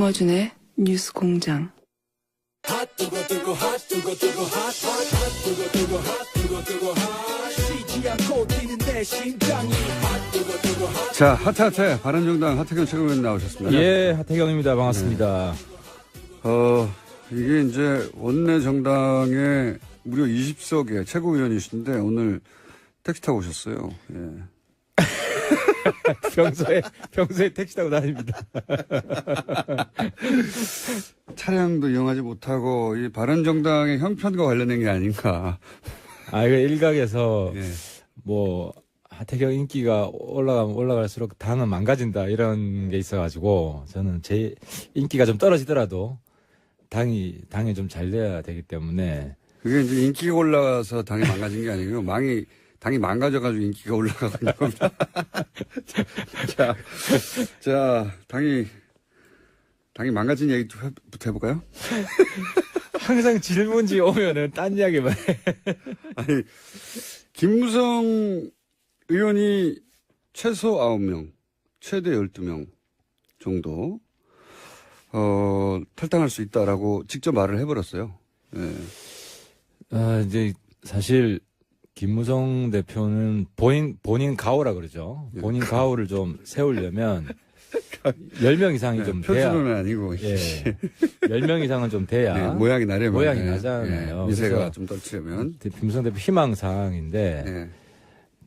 김어준의 뉴스 공장. 자, 핫핫해. 바른정당 하태경 최고위원 나오셨습니다. 예, 하태경입니다. 반갑습니다. 이게 이제 원내 정당의 무려 20석의 최고위원이신데 오늘 택시 타고 오셨어요. 예. 평소에 택시 타고 다닙니다. 차량도 이용하지 못하고 이 바른정당의 형편과 관련된 게 아닌가. 이거 일각에서 예. 뭐 하태경 인기가 올라가면 올라갈수록 당은 망가진다 이런 게 있어가지고 저는 제 인기가 좀 떨어지더라도 당이 좀 잘 돼야 되기 때문에 그게 이제 인기가 올라가서 당이 망가진 게 아니고 당이 망가져가지고 인기가 올라가고 있는 겁니다. 자, 당이 망가진 얘기 좀부터 해볼까요? 항상 질문지 오면은 딴 이야기만 해. 아니, 김무성 의원이 최소 9명, 최대 12명 정도, 탈당할 수 있다라고 직접 말을 해버렸어요. 예. 이제 사실, 김무성 대표는 본인 가오라 그러죠. 본인 가오를 좀 세우려면 10명 이상이 좀 돼야. 표준어는 아니고. 예. 10명 이상은 좀 돼야. 네, 모양이 나려면. 모양이 나잖아요. 예, 미세가 좀 떨치려면. 김무성 대표 희망사항인데,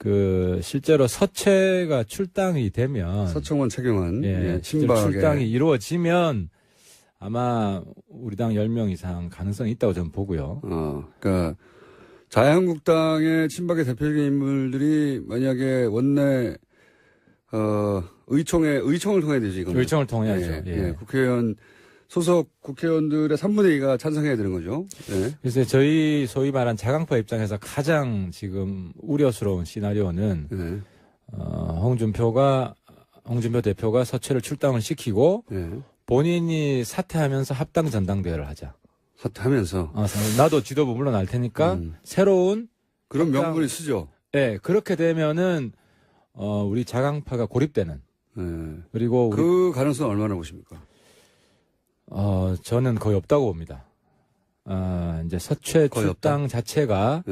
예. 실제로 서채가 출당이 되면. 서청원 최경환. 예, 신박하게. 출당이 이루어지면 아마 우리 당 10명 이상 가능성이 있다고 저는 보고요. 그러니까 자유한국당의 친박의 대표적인 인물들이 만약에 원내 의총을 통해야 되지. 이거는. 의총을 통해야죠. 예. 국회의원 소속 국회의원들의 3분의 2가 찬성해야 되는 거죠. 예. 그래서 저희 소위 말한 자강파 입장에서 가장 지금 우려스러운 시나리오는 홍준표 대표가 서채를 출당을 시키고 본인이 사퇴하면서 합당 전당대회를 하자. 사퇴하면서. 나도 지도부 물러날 테니까 새로운 그런 명분이 쓰죠. 네, 그렇게 되면은 우리 자강파가 고립되는. 그리고 그 가능성 얼마나 보십니까? 저는 거의 없다고 봅니다. 이제 서채 출당 자체가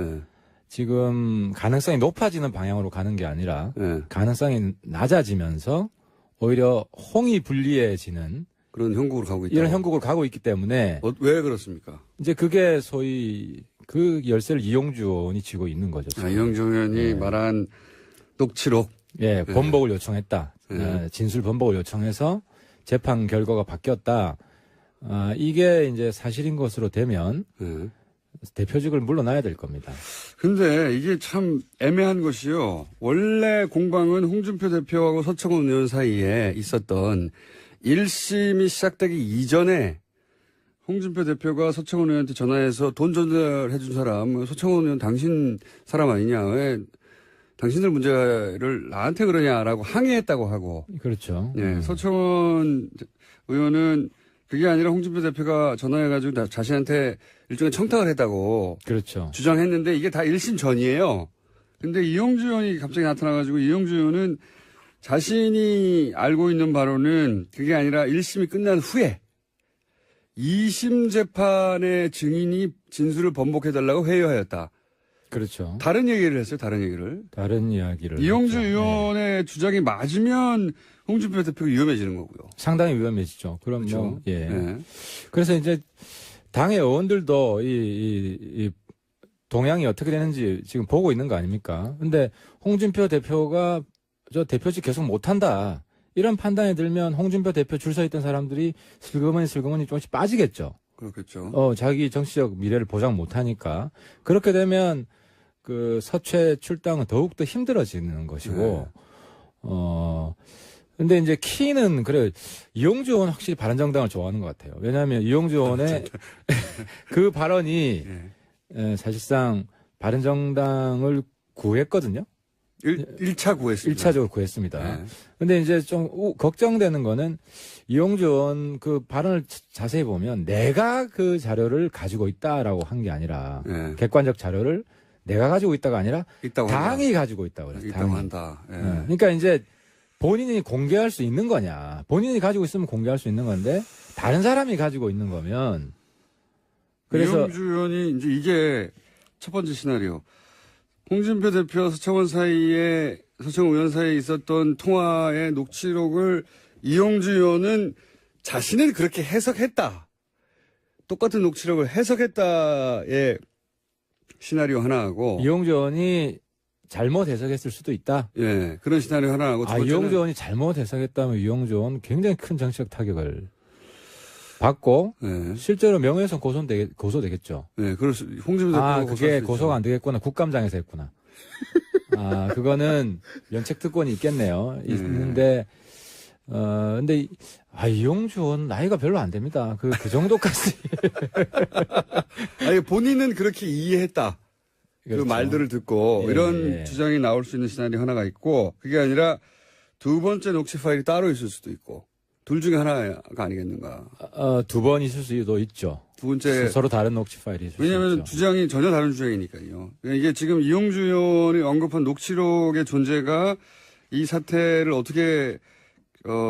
지금 가능성이 높아지는 방향으로 가는 게 아니라 가능성이 낮아지면서 오히려 홍이 불리해지는 그런 형국으로 가고 있다. 이런 형국으로 가고 있기 때문에 왜 그렇습니까? 이제 그게 소위 그 열쇠를 이용주 의원이 쥐고 있는 거죠. 이용주 의원이 말한 녹취록. 예, 번복을 요청했다. 진술 번복을 요청해서 재판 결과가 바뀌었다. 이게 이제 사실인 것으로 되면 대표직을 물러나야 될 겁니다. 근데 이게 참 애매한 것이요. 원래 공방은 홍준표 대표하고 서청원 의원 사이에 있었던 1심이 시작되기 이전에 홍준표 대표가 서청원 의원한테 전화해서 돈 전달해 준 사람, 서청원 의원 당신 사람 아니냐, 왜 당신들 문제를 나한테 그러냐라고 항의했다고 하고. 그렇죠. 예, 서청원 의원은 그게 아니라 홍준표 대표가 전화해가지고 자신한테 일종의 청탁을 했다고. 그렇죠. 주장했는데 이게 다 1심 전이에요. 근데 이용주 의원이 갑자기 나타나가지고 이용주 의원은 자신이 알고 있는 바로는 그게 아니라 1심이 끝난 후에 2심 재판의 증인이 진술을 번복해달라고 회유하였다. 그렇죠. 다른 얘기를 했어요. 다른 이야기를. 이용주 의원의 주장이 맞으면 홍준표 대표가 위험해지는 거고요. 상당히 위험해지죠. 그럼 그렇죠. 그래서 이제 당의 의원들도 이 동향이 어떻게 되는지 지금 보고 있는 거 아닙니까? 근데 홍준표 대표가 저 대표직 계속 못한다. 이런 판단이 들면 홍준표 대표 줄 서 있던 사람들이 슬그머니 조금씩 빠지겠죠. 그렇겠죠. 자기 정치적 미래를 보장 못하니까. 그렇게 되면 그 서채 출당은 더욱더 힘들어지는 것이고, 근데 이제 키는 이용주 의원 확실히 바른정당을 좋아하는 것 같아요. 왜냐하면 이용주 의원의 그 발언이 사실상 바른정당을 구했거든요. 1차 구했습니다. 1차적으로 구했습니다. 근데 이제 좀 걱정되는 거는 이용주 의원 그 발언을 자세히 보면 내가 그 자료를 가지고 있다라고 한 게 아니라 객관적 자료를 내가 가지고 있다가 아니라 당이 가지고 있다고 그래요. 있다고 한다. 그러니까 이제 본인이 공개할 수 있는 거냐. 본인이 가지고 있으면 공개할 수 있는 건데 다른 사람이 가지고 있는 거면 그래서 이용주 의원이 이제 이게 첫 번째 시나리오. 홍준표 대표 서청원 의원 사이에 있었던 통화의 녹취록을 이용주 의원은 자신은 그렇게 해석했다. 똑같은 녹취록을 해석했다의 시나리오 하나하고. 이용주 의원이 잘못 해석했을 수도 있다. 예, 그런 시나리오 하나하고. 이용주 의원이 잘못 해석했다면 이용주 의원은 굉장히 큰 정치적 타격을 받고 예. 실제로 명예훼손 고소되겠죠. 예, 홍준표 대표가 그게 고소가 안 되겠구나. 국감장에서 했구나. 그거는 면책특권이 있겠네요. 있는데 근데 이용주 의원 나이가 별로 안 됩니다. 그 정도까지. 아니, 본인은 그렇게 이해했다. 그렇죠. 그 말들을 듣고 이런 주장이 나올 수 있는 시나리오 하나가 있고, 그게 아니라 두 번째 녹취 파일이 따로 있을 수도 있고, 둘 중에 하나가 아니겠는가. 두 번 있을 수도 있죠. 두 번째. 서로 다른 녹취 파일이 있을 수 왜냐하면 있죠. 주장이 전혀 다른 주장이니까요. 이게 지금 이용주 의원이 언급한 녹취록의 존재가 이 사태를 어떻게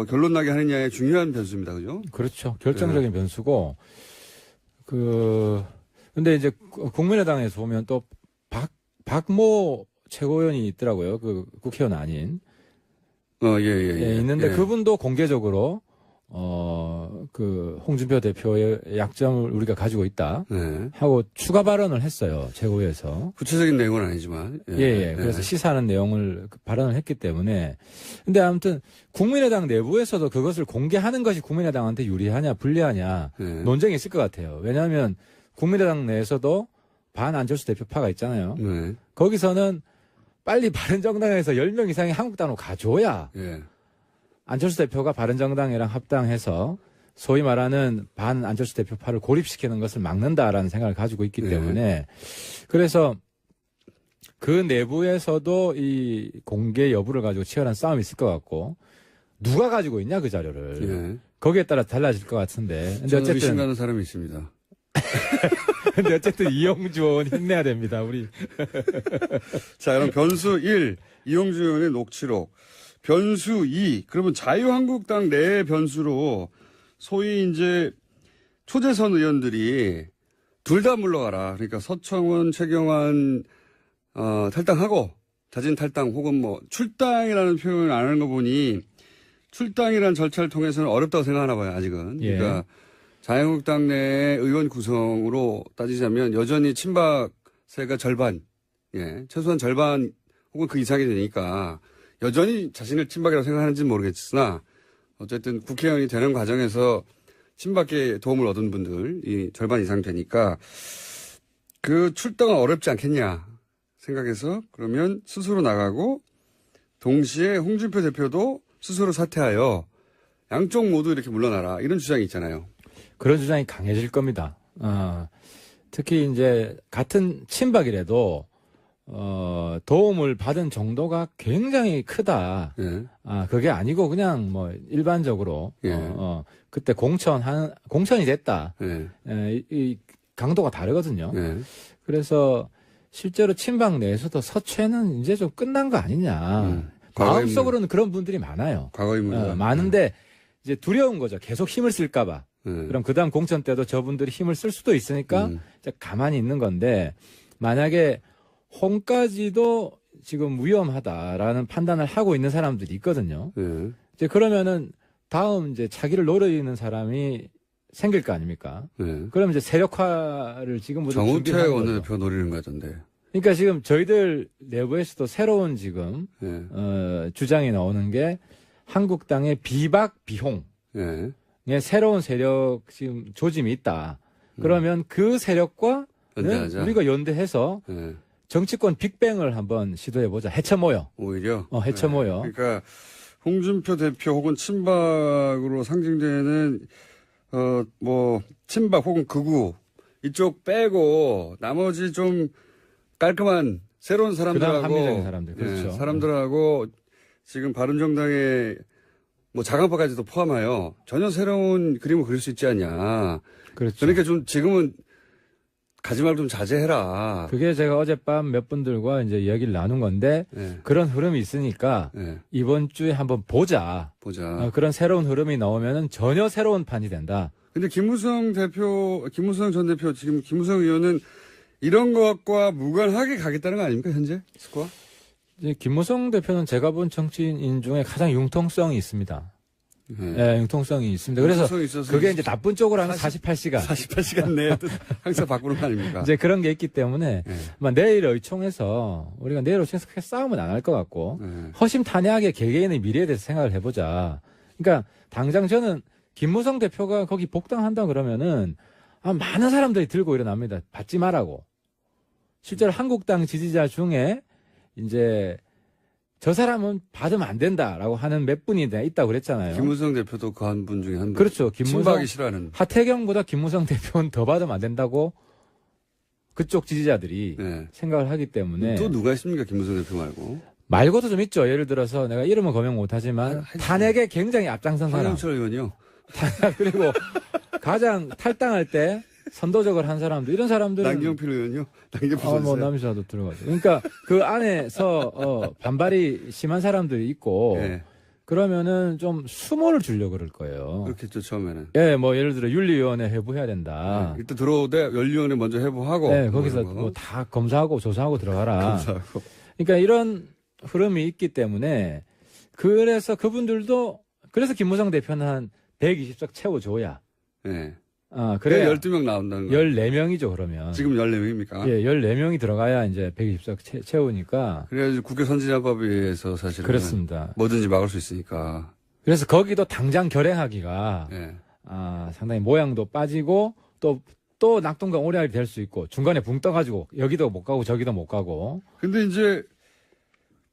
결론 나게 하느냐의 중요한 변수입니다. 그죠? 그렇죠. 결정적인 변수고, 근데 이제 국민의당에서 보면 또 박모 최고위원이 있더라고요. 그 국회의원 아닌. 있는데 그분도 공개적으로, 홍준표 대표의 약점을 우리가 가지고 있다. 하고 추가 발언을 했어요. 최고위에서. 구체적인 내용은 아니지만. 그래서 시사하는 내용을 발언을 했기 때문에. 근데 아무튼 국민의당 내부에서도 그것을 공개하는 것이 국민의당한테 유리하냐, 불리하냐 논쟁이 있을 것 같아요. 왜냐하면 국민의당 내에서도 반 안철수 대표파가 있잖아요. 거기서는 빨리 바른정당에서 10명 이상의 한국당으로 가줘야 안철수 대표가 바른정당이랑 합당해서 소위 말하는 반 안철수 대표파를 고립시키는 것을 막는다라는 생각을 가지고 있기 때문에 그래서 그 내부에서도 이 공개 여부를 가지고 치열한 싸움이 있을 것 같고 누가 가지고 있냐 그 자료를 거기에 따라 달라질 것 같은데 근데 저는 어쨌든 의심가는 사람이 있습니다. 근데 어쨌든 이용주 의원이 힘내야 됩니다. 우리. 자, 그럼 변수 1 이용주 의원의 녹취록. 변수 2 그러면 자유한국당 내 변수로 소위 이제 초재선 의원들이 둘 다 물러가라. 그러니까 서청원, 최경환 탈당하고 자진 탈당 혹은 뭐 출당이라는 표현을 안 하는 거 보니 출당이라는 절차를 통해서는 어렵다고 생각하나 봐요. 아직은. 그러니까 자유한국당 내 의원 구성으로 따지자면 여전히 친박세가 절반, 최소한 절반 혹은 그 이상이 되니까 여전히 자신을 친박이라고 생각하는지는 모르겠으나 어쨌든 국회의원이 되는 과정에서 친박계 도움을 얻은 분들이 절반 이상 되니까 그 출당은 어렵지 않겠냐 생각해서 그러면 스스로 나가고 동시에 홍준표 대표도 스스로 사퇴하여 양쪽 모두 이렇게 물러나라 이런 주장이 있잖아요. 그런 주장이 강해질 겁니다. 특히 이제 같은 친박이라도 도움을 받은 정도가 굉장히 크다. 그게 아니고 그냥 뭐 일반적으로 그때 공천이 됐다. 이 강도가 다르거든요. 그래서 실제로 친박 내에서도 서체는 이제 좀 끝난 거 아니냐. 마음속으로는 그런 분들이 많아요. 과거의 문제 많은데 이제 두려운 거죠. 계속 힘을 쓸까봐. 그럼 그 다음 공천 때도 저분들이 힘을 쓸 수도 있으니까 이제 가만히 있는 건데 만약에 홍까지도 지금 위험하다라는 판단을 하고 있는 사람들이 있거든요. 이제 그러면은 다음 이제 차기를 노리는 사람이 생길 거 아닙니까? 그럼 이제 세력화를 지금부터 정우택 원내대표 노리는 거던데. 그러니까 지금 저희들 내부에서도 새로운 지금 주장이 나오는 게 한국당의 비박 비홍. 새로운 세력 지금 조짐이 있다. 그러면 그 세력과 우리가 연대해서 정치권 빅뱅을 한번 시도해보자. 해쳐모여. 오히려? 해쳐모여. 그러니까 홍준표 대표 혹은 친박으로 상징되는 친박 혹은 극우 이쪽 빼고 나머지 좀 깔끔한 새로운 사람들하고 합리적인 사람들. 그렇죠. 사람들하고 지금 바른정당의 자강파까지도 포함하여 전혀 새로운 그림을 그릴 수 있지 않냐. 그렇죠. 그러니까 좀 지금은 가지 말고 좀 자제해라. 그게 제가 어젯밤 몇 분들과 이제 이야기를 나눈 건데 네. 그런 흐름이 있으니까 네. 이번 주에 한번 보자. 보자. 그런 새로운 흐름이 나오면은 전혀 새로운 판이 된다. 근데 김무성 전 대표, 지금 김무성 의원은 이런 것과 무관하게 가겠다는 거 아닙니까, 현재? 스코어? 이제 김무성 대표는 제가 본 정치인 중에 가장 융통성이 있습니다. 네. 예, 융통성이 있습니다. 그래서 융통성이 있어서 그게 이제 나쁜 쪽으로 하면 48시간. 48시간 내에 또 항상 바꾸는 거 아닙니까? 이제 그런 게 있기 때문에 네. 아마 내일 의총에서 우리가 내일 의총에서 크게 싸움은 안 할 것 같고 네. 허심탄회하게 개개인의 미래에 대해서 생각을 해보자. 그러니까 당장 저는 김무성 대표가 거기 복당한다 그러면은 많은 사람들이 들고 일어납니다. 받지 말라고. 실제로 한국당 지지자 중에 이제 저 사람은 받으면 안 된다라고 하는 몇 분이 있다고 그랬잖아요. 김무성 대표도 그 한 분 중에 한 분. 그렇죠. 김무성 친박이 싫어하는. 하태경보다 김무성 대표는 더 받으면 안 된다고 그쪽 지지자들이 네. 생각을 하기 때문에 또 누가 있습니까, 김무성 대표 말고? 말고도 좀 있죠. 예를 들어서 내가 이름은 거명 못하지만 탄핵에 굉장히 앞장선 사람. 황영철 의원이요. 그리고 가장 탈당할 때 선도적으로 한 사람들 이런 사람들은 남경필 의원이요. 남경필 뭐 선생. 남이사도 들어가죠. 그러니까 그 안에서 반발이 심한 사람들이 있고 네. 그러면은 좀 수모를 주려고 그럴 거예요. 그렇겠죠, 처음에는. 예, 뭐 예를 들어 윤리위원회 해부해야 된다. 일단 들어오되 연리위원회 먼저 해부하고. 네, 거기서 뭐 다 검사하고 조사하고 들어가라. 감사하고. 그러니까 이런 흐름이 있기 때문에 그래서 그분들도 그래서 김무성 대표는 한 120석 채워줘야. 네. 그래. 12명 나온다는 거. 14명이죠, 그러면. 지금 14명입니까? 예, 14명이 들어가야 이제 120석 채우니까. 그래야지 국회 선진화법에 의해서 사실은. 그렇습니다. 뭐든지 막을 수 있으니까. 그래서 거기도 당장 결행하기가 네. 상당히 모양도 빠지고 또 낙동강 오리알이 될 수 있고 중간에 붕 떠가지고 여기도 못 가고 저기도 못 가고. 근데 이제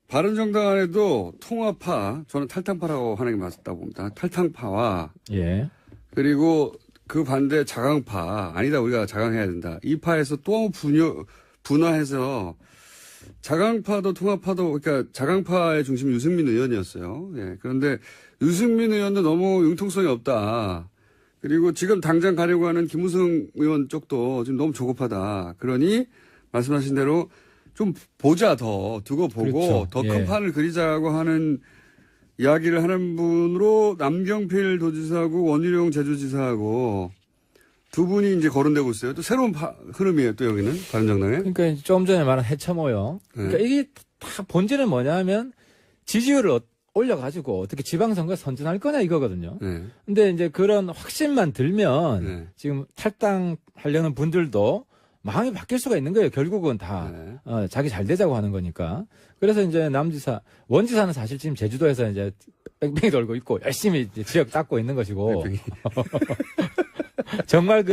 바른정당 안에도 통합파, 저는 탈당파라고 하는 게 맞다고 봅니다. 탈당파와 예. 그리고 그 반대 자강파, 아니다 우리가 자강해야 된다. 이 파에서 또 분화해서 자강파도 통합파도, 그러니까 자강파의 중심 유승민 의원이었어요. 예. 그런데 유승민 의원도 너무 융통성이 없다. 그리고 지금 당장 가려고 하는 김무성 의원 쪽도 지금 너무 조급하다. 그러니 말씀하신 대로 좀 보자, 두고 보고 그렇죠. 더 큰 예. 판을 그리자고 하는 이야기를 하는 분으로 남경필 도지사하고 원희룡 제주지사하고 두 분이 이제 거론되고 있어요. 또 새로운 흐름이에요. 또 여기는 바른정당에. 그러니까 이제 좀 전에 말한 해처모요. 그러니까 이게 다 본질은 뭐냐면 지지율을 올려가지고 어떻게 지방선거 선전할 거냐 이거거든요. 네. 근데 이제 그런 확신만 들면 네. 지금 탈당하려는 분들도 마음이 바뀔 수가 있는 거예요. 결국은 다 네. 자기 잘 되자고 하는 거니까. 그래서 이제 원지사는 사실 지금 제주도에서 이제 뺑뺑이 돌고 있고 열심히 이제 지역 닦고 있는 것이고. 정말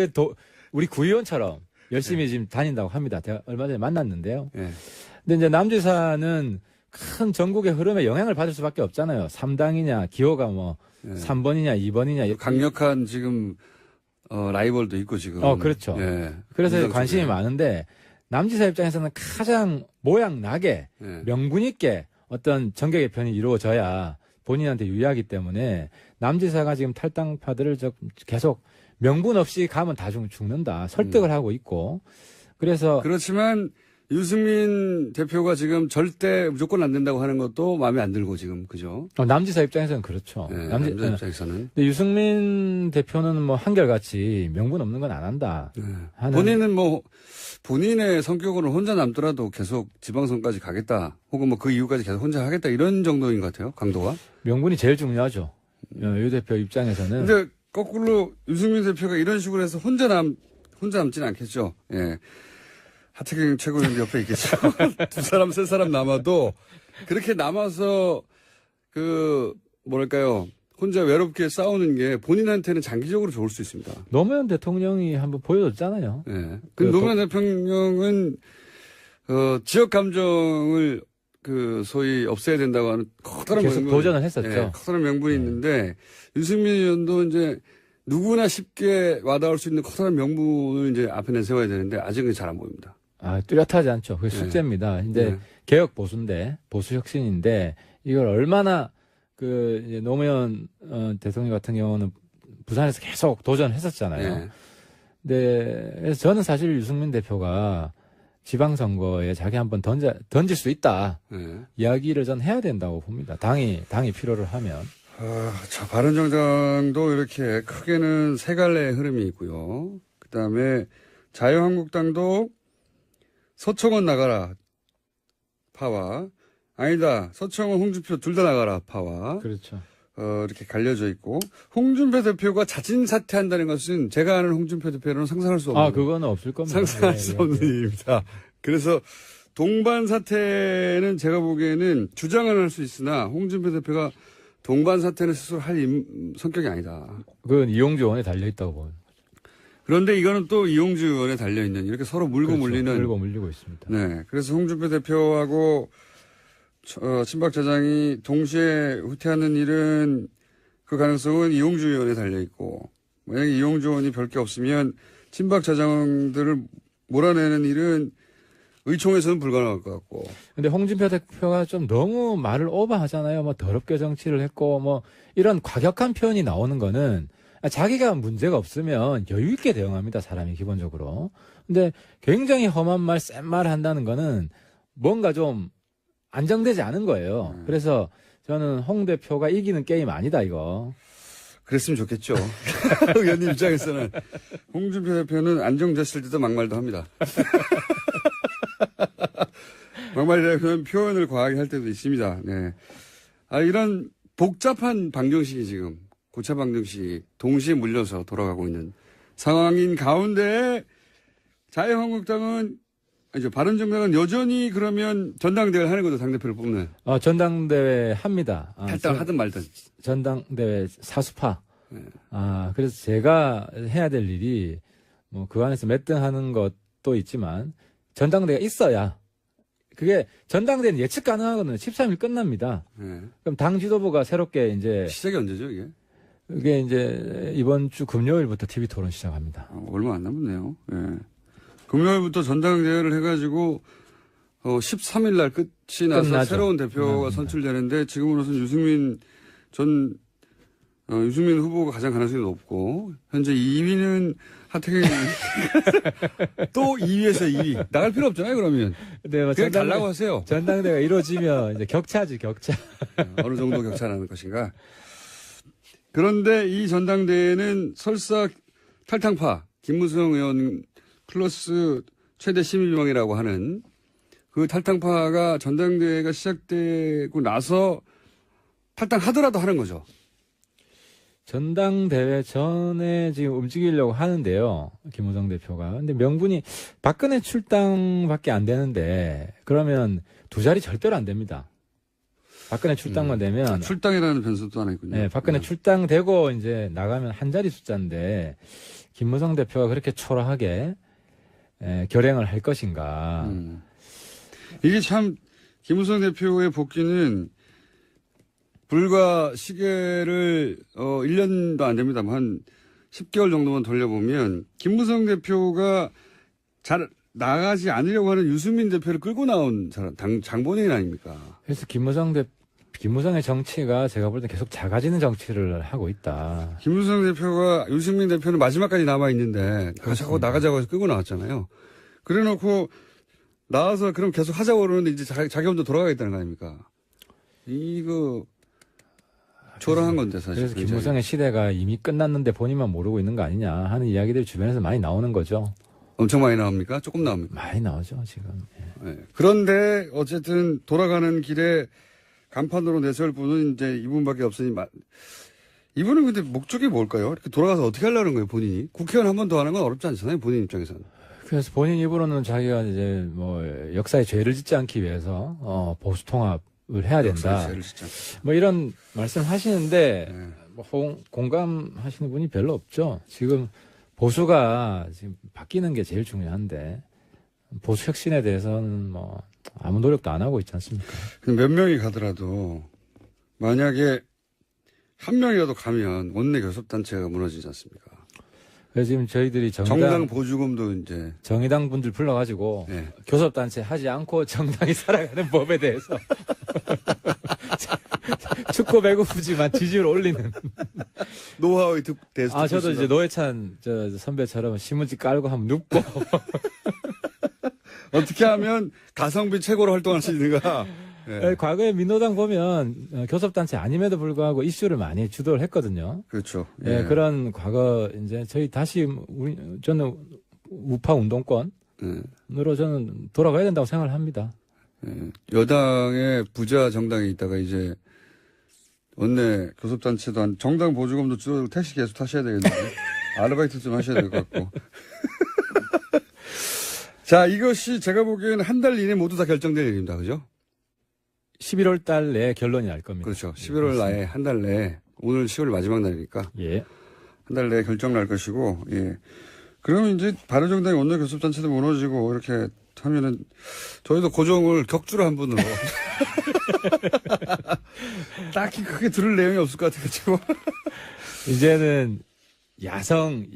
우리 구의원처럼 열심히 지금 다닌다고 합니다. 제가 얼마 전에 만났는데요. 네. 근데 이제 남지사는 큰 전국의 흐름에 영향을 받을 수밖에 없잖아요. 3당이냐, 기호가 뭐 네. 3번이냐, 2번이냐. 강력한 지금 라이벌도 있고 지금. 그렇죠. 네. 그래서 관심이 많은데 남지사 입장에서는 가장 모양 나게 네. 명분 있게 어떤 정계 개편이 이루어져야 본인한테 유리하기 때문에 남지사가 지금 탈당파들을 계속 명분 없이 가면 다 죽는다. 설득을 하고 있고. 그래서 그렇지만 유승민 대표가 지금 절대 무조건 안 된다고 하는 것도 마음에 안 들고 지금 그죠? 남지사 입장에서는 그렇죠. 네, 남지사 입장에서는. 근데 유승민 대표는 뭐 한결같이 명분 없는 건 안 한다. 네. 본인은 뭐 본인의 성격으로는 혼자 남더라도 계속 지방선까지 가겠다. 혹은 뭐 그 이후까지 계속 혼자 하겠다. 이런 정도인 것 같아요. 강도가. 명분이 제일 중요하죠. 유 대표 입장에서는. 근데 거꾸로 유승민 대표가 이런 식으로 해서 혼자 남지는 않겠죠. 예. 하태경 최고위원 옆에 있겠죠. 두 사람, 세 사람 남아도 그렇게 남아서 뭐랄까요. 혼자 외롭게 싸우는 게 본인한테는 장기적으로 좋을 수 있습니다. 노무현 대통령이 한번 보여줬잖아요. 예. 그 노무현 대통령은, 지역 감정을 소위 없애야 된다고 하는 커다란 계속 명분. 도전을 했었죠. 예, 커다란 명분이 있는데 유승민 의원도 이제 누구나 쉽게 와닿을 수 있는 커다란 명분을 이제 앞에 내세워야 되는데 아직은 잘 안 보입니다. 뚜렷하지 않죠. 그게 숙제입니다. 이제 개혁 보수인데, 보수 혁신인데, 이걸 얼마나 이제 노무현 대통령 같은 경우는 부산에서 계속 도전했었잖아요. 네, 그래서 저는 사실 유승민 대표가 지방선거에 자기 한번 던질 수 있다. 네. 이야기를 전 해야 된다고 봅니다. 당이 필요를 하면. 자, 바른정당도 이렇게 크게는 세 갈래의 흐름이 있고요. 그 다음에 자유한국당도 서청원 나가라 파와, 아니다, 서청원 홍준표 둘 다 나가라 파와, 그렇죠. 이렇게 갈려져 있고, 홍준표 대표가 자진 사퇴한다는 것은 제가 아는 홍준표 대표로는 상상할 수 없는. 그거는 없을 겁니다. 상상할 수 없는 일입니다. 그래서 동반 사퇴는 제가 보기에는 주장은 할 수 있으나 홍준표 대표가 동반 사퇴는 스스로 할 성격이 아니다. 그건 이용주 의원에 달려있다고 보는 거죠. 그런데 이거는 또 이용주 의원에 달려있는, 이렇게 서로 물고 물리는. 물고 물리고 있습니다. 네. 그래서 홍준표 대표하고 친박자장이 동시에 후퇴하는 일은 그 가능성은 이용주 의원에 달려있고, 만약에 이용주 의원이 별 게 없으면 친박자장들을 몰아내는 일은 의총에서는 불가능할 것 같고. 근데 홍준표 대표가 좀 너무 말을 오버하잖아요. 뭐 더럽게 정치를 했고 뭐 이런 과격한 표현이 나오는 거는 자기가 문제가 없으면 여유 있게 대응합니다. 사람이 기본적으로. 근데 굉장히 험한 말, 센 말 한다는 거는 뭔가 좀 안정되지 않은 거예요. 그래서 저는 홍 대표가 이기는 게임 아니다 이거. 그랬으면 좋겠죠. 의원님 입장에서는 홍준표 대표는 안정됐을 때도 막말도 합니다. 막말이라면 표현을 과하게 할 때도 있습니다. 네. 이런 복잡한 방정식이 지금 고차 방정식이 동시에 물려서 돌아가고 있는 상황인 가운데 자유한국당은 이제 바른정당은 여전히 그러면 전당대회를 하는 거죠. 당대표를 뽑는. 전당대회 합니다. 탈당하든 말든. 전당대회 사수파. 네. 그래서 제가 해야 될 일이 뭐 그 안에서 몇 등 하는 것도 있지만 전당대회가 있어야 그게 전당대회는 예측 가능하거든요. 13일 끝납니다. 네. 그럼 당 지도부가 새롭게 이제 시작이 언제죠, 이게? 이게 이제 이번 주 금요일부터 TV 토론 시작합니다. 얼마 안 남았네요. 예. 금요일부터 전당대회를 해가지고 13일 날 끝이 나서 끝나죠. 새로운 대표가 선출되는데 지금으로서는 유승민 후보가 가장 가능성이 높고 현재 2위는 하태경 또 2위에서 2위 나갈 필요 없잖아요. 그러면 네, 그냥 달라고 하세요. 전당대회가 이루어지면 이제 격차지 격차. 어느 정도 격차나는 것인가. 그런데 이 전당대회는 설사 탈당파 김무성 의원 플러스 최대 심의명이라고 하는 그 탈당파가 전당대회가 시작되고 나서 탈당하더라도 하는 거죠. 전당대회 전에 지금 움직이려고 하는데요. 김무성 대표가. 근데 명분이 박근혜 출당밖에 안 되는데 그러면 두 자리 절대로 안 됩니다. 박근혜 출당만 되면. 출당이라는 변수도 하나 있군요. 네, 박근혜 출당되고 이제 나가면 한 자리 숫자인데 김무성 대표가 그렇게 초라하게 결행을 할 것인가. 이게 참 김무성 대표의 복귀는 불과 시계를 1년도 안 됩니다. 한 10개월 정도만 돌려보면 김무성 대표가 잘 나가지 않으려고 하는 유승민 대표를 끌고 나온 사람, 장본인 아닙니까? 그래서 김무성의 정치가 제가 볼 때 계속 작아지는 정치를 하고 있다. 김무성 대표가 유승민 대표는 마지막까지 남아 있는데 자꾸 나가자고 해서 끌고 나왔잖아요. 그래놓고 나와서 그럼 계속 하자고 그러는데 이제 자기 혼자 돌아가겠다는 거 아닙니까? 이거 초라한 건데 사실. 그래서 김무성의 시대가 이미 끝났는데 본인만 모르고 있는 거 아니냐 하는 이야기들이 주변에서 많이 나오는 거죠. 엄청 많이 나옵니까? 조금 나옵니까? 많이 나오죠 지금. 네. 그런데 어쨌든 돌아가는 길에 간판으로 내세울 분은 이제 이분밖에 없으니 이분은 근데 목적이 뭘까요? 이렇게 돌아가서 어떻게 하려는 거예요 본인이? 국회의원 한 번 더 하는 건 어렵지 않잖아요 본인 입장에서는. 그래서 본인 입으로는 자기가 이제 뭐 역사에 죄를 짓지 않기 위해서 보수 통합을 해야 된다. 죄를 짓지 않기. 뭐 이런 말씀 하시는데 네. 뭐 공감하시는 분이 별로 없죠. 지금 보수가 지금 바뀌는 게 제일 중요한데 보수 혁신에 대해서는 뭐 아무 노력도 안 하고 있지 않습니까? 몇 명이 가더라도 만약에 한 명이라도 가면 원내 교섭단체가 무너지지 않습니까? 그래서 지금 저희들이 정당 보조금도 이제 정의당 분들 불러가지고 네. 교섭단체 하지 않고 정당이 살아가는 법에 대해서 춥고 배고프지만 지지율 올리는. 노하우의 대수. 아, 저도 이제 노회찬 선배처럼 신문지 깔고 한번 눕고. 어떻게 하면 가성비 최고로 활동할 수 있는가. 예. 과거에 민노당 보면 교섭단체 아님에도 불구하고 이슈를 많이 주도를 했거든요. 그렇죠. 예, 그런 과거 이제 저희 다시 저는 우파 운동권으로 저는 돌아가야 된다고 생각을 합니다. 예. 여당의 부자 정당에 있다가 이제 원내 교섭단체도 정당 보조금도 줄어들고 택시 계속 타셔야 되겠는데 아르바이트 좀 하셔야 될 것 같고. 자, 이것이 제가 보기에는 한 달 이내 모두 다 결정될 일입니다. 그죠? 11월 달 내에 결론이 날 겁니다. 그렇죠. 11월 나에 한 달 내에 오늘 10월 마지막 날이니까 예. 한 달 내에 결정 날 것이고, 예. 그러면 이제 바른정당의 원내 교섭단체도 무너지고 이렇게 하면은 저희도 고정을 격주로 한 분으로 딱히 크게 들을 내용이 없을 것 같아가지고 이제는 야성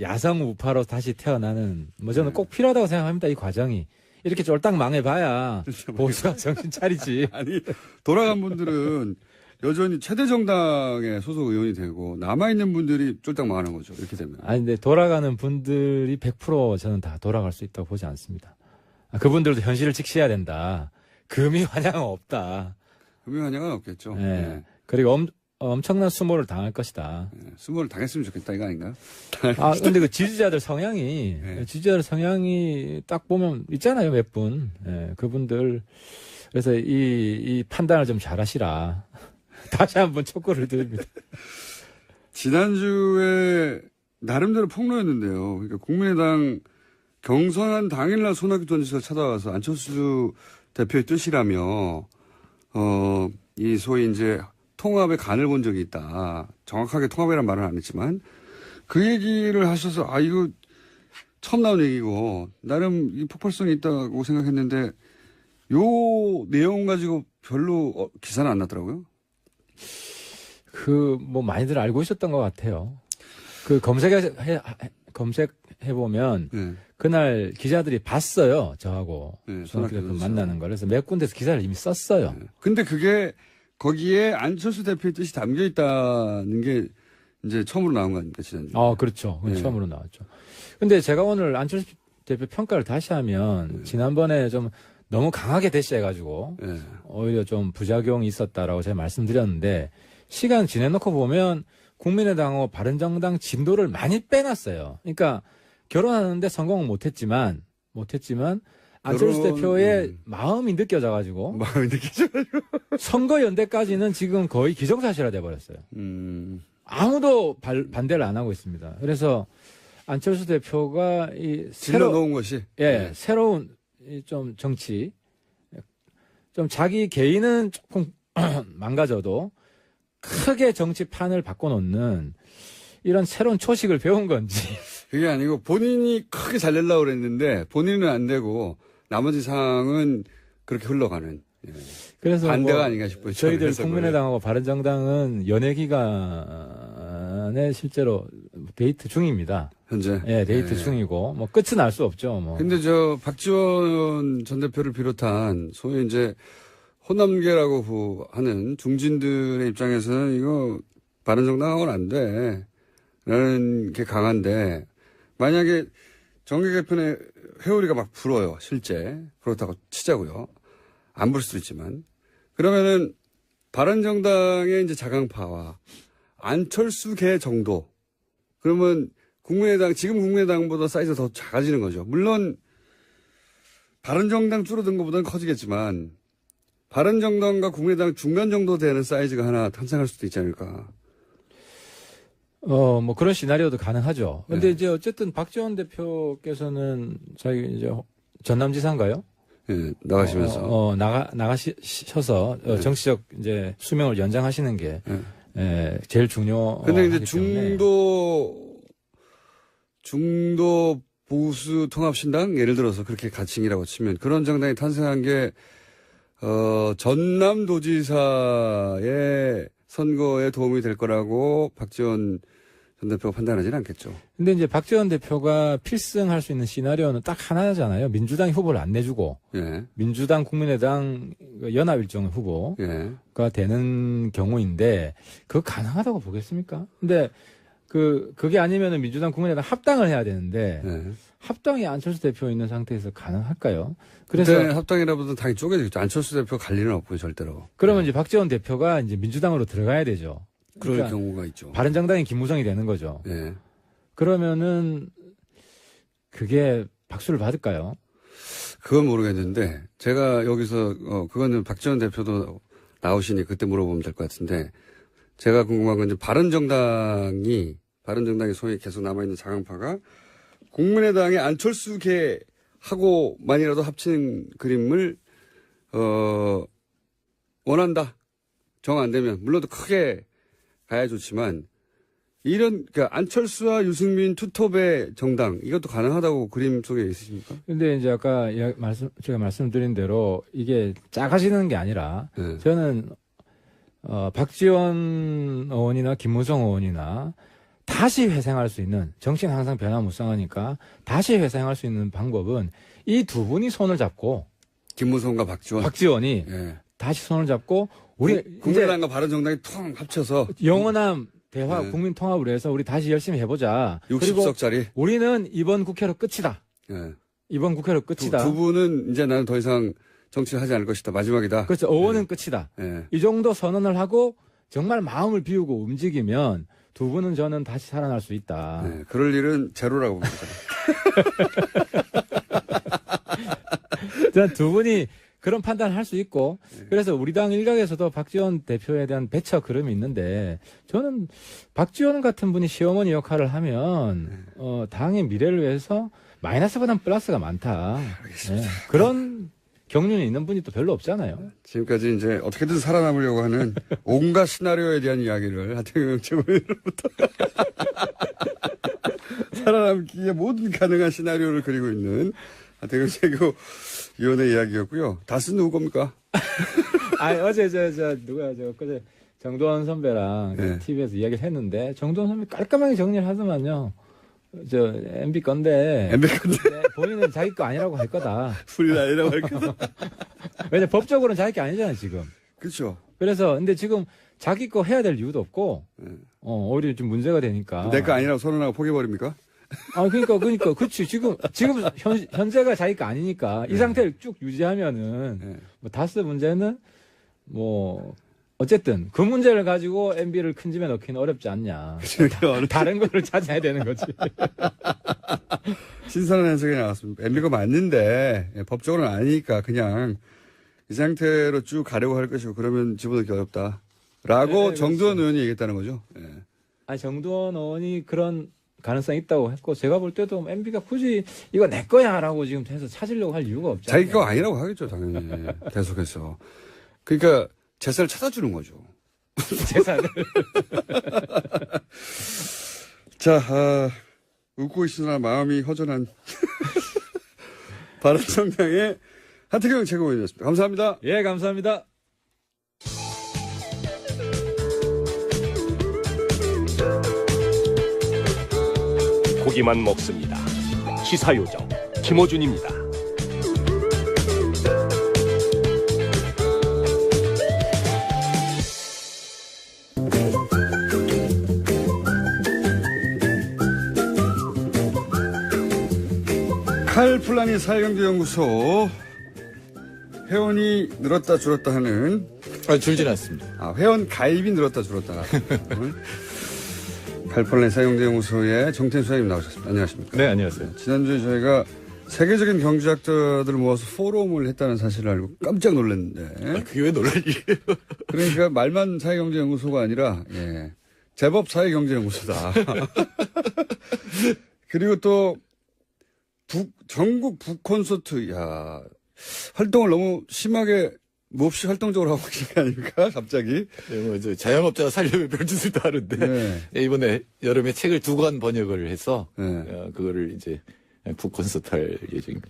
우파로 다시 태어나는 저는 꼭 필요하다고 생각합니다. 이 과정이. 이렇게 쫄딱 망해봐야 보수가 정신 차리지. 아니, 돌아간 분들은 여전히 최대 정당의 소속 의원이 되고 남아있는 분들이 쫄딱 망하는 거죠. 이렇게 되면. 아니, 근데 돌아가는 분들이 100% 저는 다 돌아갈 수 있다고 보지 않습니다. 그분들도 현실을 직시해야 된다. 금이 환영은 없다. 금이 환영은 없겠죠. 네. 네. 그리고 엄청난 수모를 당할 것이다. 네. 수모를 당했으면 좋겠다 이거 아닌가요? 근데 그 지지자들 성향이 딱 보면 있잖아요, 몇 분. 예, 그분들. 그래서 이 판단을 좀 잘 하시라. 다시 한번 촉구를 드립니다. 지난주에 나름대로 폭로였는데요. 그러니까 국민의당 경선한 당일날 손학규 전 지사가 찾아와서 안철수 대표의 뜻이라며, 이 소위 이제 통합의 간을 본 적이 있다. 정확하게 통합이란 말은 안 했지만, 그 얘기를 하셔서, 이거 처음 나온 얘기고, 나름 이 폭발성이 있다고 생각했는데, 요 내용 가지고 별로 기사는 안 났더라고요. 많이들 알고 있었던 것 같아요. 검색해보면, 네. 그날 기자들이 봤어요, 저하고. 네, 손학규 대표 그렇죠. 만나는 걸. 그래서 몇 군데서 기사를 이미 썼어요. 네. 근데 그게, 거기에 안철수 대표의 뜻이 담겨 있다는 게 이제 처음으로 나온 거 아닙니까, 지난주에? 그렇죠. 네. 처음으로 나왔죠. 근데 제가 오늘 안철수 대표 평가를 다시 하면 지난번에 좀 너무 강하게 대시해가지고 네. 오히려 좀 부작용이 있었다라고 제가 말씀드렸는데 시간 지내놓고 보면 국민의당하고 바른정당 진도를 많이 빼놨어요. 그러니까 결혼하는데 성공은 못했지만 안철수 대표의 마음이 느껴져가지고 마음이 느껴져가지고 선거 연대까지는 지금 거의 기정사실화 돼버렸어요. 아무도 반대를 안 하고 있습니다. 그래서 안철수 대표가 질러놓은 것이 새로운 좀 정치, 좀 자기 개인은 조금 망가져도 크게 정치판을 바꿔놓는 이런 새로운 초식을 배운 건지. 그게 아니고 본인이 크게 잘 내려고 그랬는데 본인은 안 되고 나머지 상황은 그렇게 흘러가는. 예. 그래서 반대가 아닌가 싶어요. 저희들 국민의당하고 바른정당은 연애 기간에 실제로 데이트 중입니다. 현재. 예, 데이트 중이고 끝은 알 수 없죠. 근데 박지원 전 대표를 비롯한 소위 이제 호남계라고 하는 중진들의 입장에서는 이거 바른정당하고는 안 돼. 라는 게 강한데 만약에 정계 개편의 회오리가 막 불어요. 실제. 그렇다고 치자고요. 안 불 수도 있지만. 그러면은 바른정당의 이제 자강파와 안철수계 정도. 그러면 지금 국민의당보다 사이즈가 더 작아지는 거죠. 물론 바른정당 줄어든 것보다는 커지겠지만 바른정당과 국민의당 중간 정도 되는 사이즈가 하나 탄생할 수도 있지 않을까. 그런 시나리오도 가능하죠. 근데 이제 어쨌든 박지원 대표께서는 자기 이제 전남지사인가요? 예, 나가시면서. 나가셔서 정치적 이제 수명을 연장하시는 게 제일 중요. 근데 이제 중도 보수 통합신당 예를 들어서 그렇게 가칭이라고 치면 그런 정당이 탄생한 게 전남도지사의 선거에 도움이 될 거라고 박지원 전 대표가 판단하지는 않겠죠. 근데 이제 박지원 대표가 필승할 수 있는 시나리오는 딱 하나잖아요. 민주당이 후보를 안 내주고 예. 민주당, 국민의당 연합 일정 후보가 예. 되는 경우인데 그거 가능하다고 보겠습니까? 근데 그게 아니면은 민주당, 국민의당 합당을 해야 되는데 예. 합당이 안철수 대표 있는 상태에서 가능할까요? 그래서 그래서 합당이라보다 당이 쪼개지겠죠. 안철수 대표 갈 일은 없고요, 절대로. 그러면 이제 박지원 대표가 이제 민주당으로 들어가야 되죠. 그럴 그러니까 경우가 있죠. 바른정당이 김무성이 되는 거죠. 예. 그러면은 그게 박수를 받을까요? 그건 모르겠는데 제가 여기서 그거는 박지원 대표도 나오시니 그때 물어보면 될 것 같은데 제가 궁금한 건 이제 바른정당이 소위 계속 남아있는 자강파가 국민의당의 안철수계하고만이라도 합치는 그림을 원한다. 정 안 되면 물론 더 크게 가야 좋지만 그러니까 안철수와 유승민 투톱의 정당 이것도 가능하다고 그림 속에 있으십니까? 근데 이제 아까 제가 말씀드린 대로 이게 작아지는 게 아니라 네. 저는 박지원 의원이나 김무성 의원이나 다시 회생할 수 있는 정치는 항상 변화무쌍하니까 다시 회생할 수 있는 방법은 이 두 분이 손을 잡고 김무성과 박지원이 예. 다시 손을 잡고 우리 국민의당과 바른정당이 통 합쳐서 영원한 대화 네. 국민 통합을 위해서 우리 다시 열심히 해보자. 60석짜리. 그리고 우리는 이번 국회로 끝이다. 예. 이번 국회로 끝이다. 두 분은 이제 나는 더 이상 정치를 하지 않을 것이다. 마지막이다. 그렇죠. 의원은 끝이다. 예. 이 정도 선언을 하고 정말 마음을 비우고 움직이면 두 분은 저는 다시 살아날 수 있다. 예. 그럴 일은 제로라고 봅니다. 일단 두 분이 그런 판단을 할 수 있고 그래서 우리 당 일각에서도 박지원 대표에 대한 배척 그름이 있는데 저는 박지원 같은 분이 시어머니 역할을 하면 당의 미래를 위해서 마이너스보다는 플러스가 많다. 네. 그런 경륜이 있는 분이 또 별로 없잖아요. 지금까지 이제 어떻게든 살아남으려고 하는 온갖 시나리오에 대한 이야기를 하태경 최고위원으로부터 살아남기에 모든 가능한 시나리오를 그리고 있는 하태경 최고위원의 이야기였고요. 다스는 누구 겁니까? 어제 그제 정도원 선배랑 네. TV에서 이야기를 했는데 정도원 선배 깔끔하게 정리를 하더만요. MB 건데. MB 건데. 네, 본인은 자기 거 아니라고 할 거다. 불이 아니라고 할 거다. 왜냐 법적으로는 자기 게 아니잖아요 지금. 그렇죠. 그래서 근데 지금 자기 거 해야 될 이유도 없고 오히려 좀 문제가 되니까. 내 거 아니라고 선언하고 포기해버립니까? 그러니까 그렇지 지금 현재가 자기 거 아니니까 이 상태를 쭉 유지하면은 뭐 다스 문제는 뭐 어쨌든 그 문제를 가지고 MB를 큰 집에 넣기는 어렵지 않냐. 다른 거를 찾아야 되는 거지. 신선한 해석이 나왔습니다. MB가 맞는데 법적으로는 아니니까 그냥 이 상태로 쭉 가려고 할 것이고 그러면 집어넣기 어렵다. 라고 정두원 의원이 얘기했다는 거죠. 네. 정두원 의원이 그런 가능성이 있다고 했고 제가 볼 때도 MB가 굳이 이거 내 거야라고 지금 해서 찾으려고 할 이유가 없잖아요. 자기 거 아니라고 하겠죠 당연히. 계속해서. 그러니까 재산을 찾아주는 거죠. 재산을. 자, 웃고 있으나 마음이 허전한 바른정당의 하태경 최고위원이었습니다. 감사합니다. 예, 감사합니다. 고기만 먹습니다. 시사요정 김어준입니다. 칼플라니 사회경제연구소 회원이 늘었다 줄었다 하는 줄진 않습니다. 회원 가입이 늘었다 줄었다 칼플라니 사회경제연구소의 정태인 소장님 나오셨습니다. 안녕하십니까? 네, 안녕하세요. 지난주에 저희가 세계적인 경제학자들을 모아서 포럼을 했다는 사실을 알고 깜짝 놀랐는데 그게 왜 놀랄 일이에요? 그러니까 말만 사회경제연구소가 아니라 제법 사회경제연구소다. 그리고 또 전국 북콘서트, 활동을 너무 심하게, 몹시 활동적으로 하고 계신 거 아닙니까? 갑자기. 네, 자영업자가 살려면 별짓을 다 하는데, 네. 이번에 여름에 책을 2권 번역을 해서, 네. 그거를 이제 북콘서트 할 예정입니다.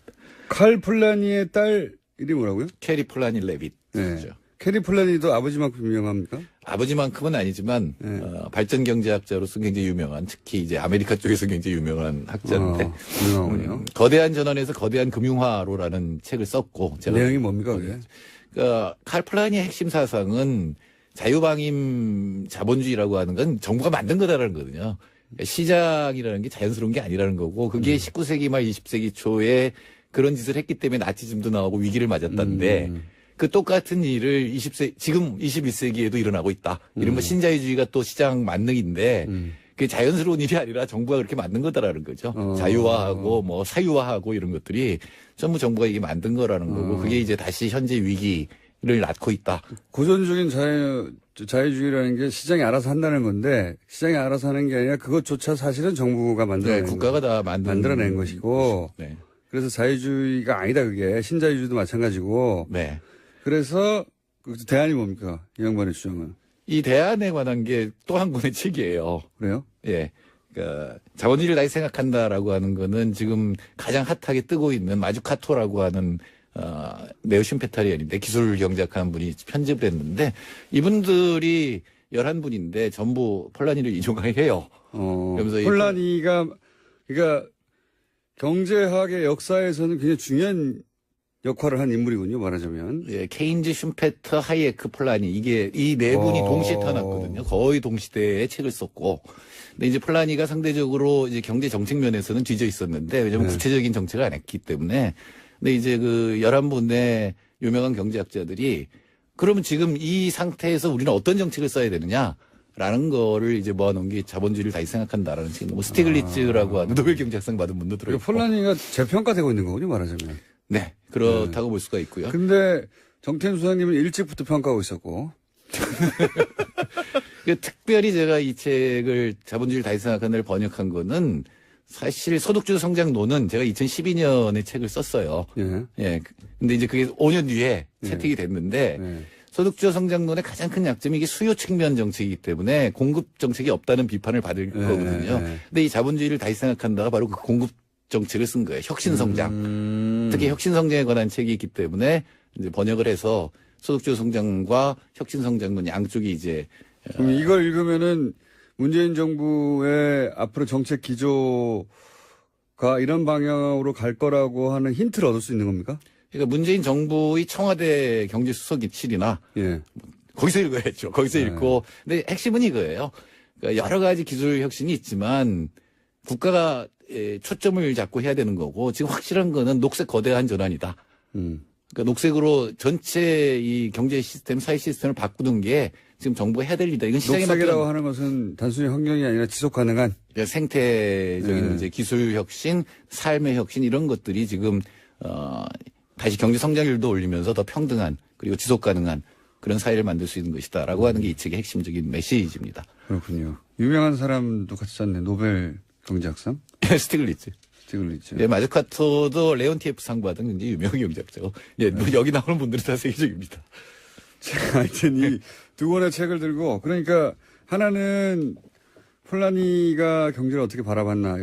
칼 플라니의 딸 이름이 뭐라고요? 캐리 플라니 레빗. 네. 캐리 플라니도 아버지만큼 유명합니까? 아버지만큼은 아니지만 네. 발전 경제학자로서 굉장히 유명한, 특히 이제 아메리카 쪽에서 굉장히 유명한 학자인데 유명하군요. 거대한 전환에서 거대한 금융화로라는 책을 썼고 제가 내용이 뭡니까 그게? 그러니까 칼 플라니의 핵심 사상은 자유방임 자본주의라고 하는 건 정부가 만든 거다라는 거거든요. 그러니까 시장이라는 게 자연스러운 게 아니라는 거고 그게 19세기 말 20세기 초에 그런 짓을 했기 때문에 나치즘도 나오고 위기를 맞았다는데 그 똑같은 일을 지금 21세기에도 일어나고 있다. 이른바 신자유주의가 또 시장 만능인데 그게 자연스러운 일이 아니라 정부가 그렇게 만든 거다라는 거죠. 자유화하고 뭐 사유화하고 이런 것들이 전부 정부가 이게 만든 거라는 거고 그게 이제 다시 현재 위기를 낳고 있다. 고전적인 자유주의라는 게 시장이 알아서 한다는 건데 시장이 알아서 하는 게 아니라 그것조차 사실은 정부가 만들어낸 네, 국가가 다 만들어낸 것이고 네. 그래서 자유주의가 아니다 그게 신자유주의도 마찬가지고 네. 그래서 그 대안이 뭡니까 이 양반의 주장은 이 대안에 관한 게 또 한 권의 책이에요. 그래요? 예. 그러니까 자본주의를 다시 생각한다라고 하는 거는 지금 가장 핫하게 뜨고 있는 마주카토라고 하는 네오심페타리언인데 기술 경제학하는 분이 편집을 했는데 이분들이 11분인데 전부 폴라니를 인용해요. 그러면서 폴라니가 그러니까 경제학의 역사에서는 굉장히 중요한 역할을 한 인물이군요, 말하자면. 예, 케인즈, 슌페터, 하이에크, 폴라니 이게 이 네 분이 동시에 태어났거든요. 거의 동시대에 책을 썼고. 근데 이제 폴라니가 상대적으로 이제 경제 정책 면에서는 뒤져 있었는데 왜냐면 구체적인 정책을 안 했기 때문에. 근데 이제 그 11분의 유명한 경제학자들이 그러면 지금 이 상태에서 우리는 어떤 정책을 써야 되느냐라는 거를 이제 모아놓은 게 자본주의를 다시 생각한다라는 책인데 뭐 스티글리츠라고 하는 노벨 경제학상 받은 분도 들어있고. 폴라니가 재평가되고 있는 거군요, 말하자면. 네, 그렇다고 볼 수가 있고요. 근데 정태인 수장님은 일찍부터 평가하고 있었고. 특별히 제가 이 책을 자본주의를 다시 생각한다를 번역한 거는 사실 소득주도 성장론은 제가 2012년에 책을 썼어요. 예. 예. 근데 이제 그게 5년 뒤에 채택이 됐는데 예. 소득주도 성장론의 가장 큰 약점이 이게 수요 측면 정책이기 때문에 공급 정책이 없다는 비판을 받을 거거든요. 근데 이 자본주의를 다시 생각한다가 바로 그 공급 정책을 쓴 거예요. 혁신성장. 특히 혁신성장에 관한 책이 있기 때문에 이제 번역을 해서 소득주도 성장과 혁신성장론 양쪽이 이제 그럼 이걸 읽으면은 문재인 정부의 앞으로 정책 기조가 이런 방향으로 갈 거라고 하는 힌트를 얻을 수 있는 겁니까? 그러니까 문재인 정부의 청와대 경제수석실이나 예. 거기서 읽어야죠. 거기서 읽고. 근데 핵심은 이거예요. 그러니까 여러 가지 기술 혁신이 있지만 국가가 초점을 잡고 해야 되는 거고 지금 확실한 거는 녹색 거대한 전환이다. 그러니까 녹색으로 전체 이 경제 시스템, 사회 시스템을 바꾸는 게 지금 정부가 해야 될 일이다. 이건 시장에 녹색이라고 하는 것은 단순히 환경이 아니라 지속 가능한 생태적인 문제, 기술 혁신, 삶의 혁신 이런 것들이 지금 다시 경제 성장률도 올리면서 더 평등한 그리고 지속 가능한 그런 사회를 만들 수 있는 것이다라고 하는 게 이 책의 핵심적인 메시지입니다. 그렇군요. 유명한 사람도 같이 썼네. 노벨 경제학상? 스티글리츠. 스티글리츠. 예, 마주카토도 레온티에프 상 받은 굉장히 유명한 경제학자고. 예, 뭐 여기 나오는 분들은 다 세계적입니다. 하여튼 이 두 권의 책을 들고 그러니까 하나는 폴라니가 경제를 어떻게 바라봤나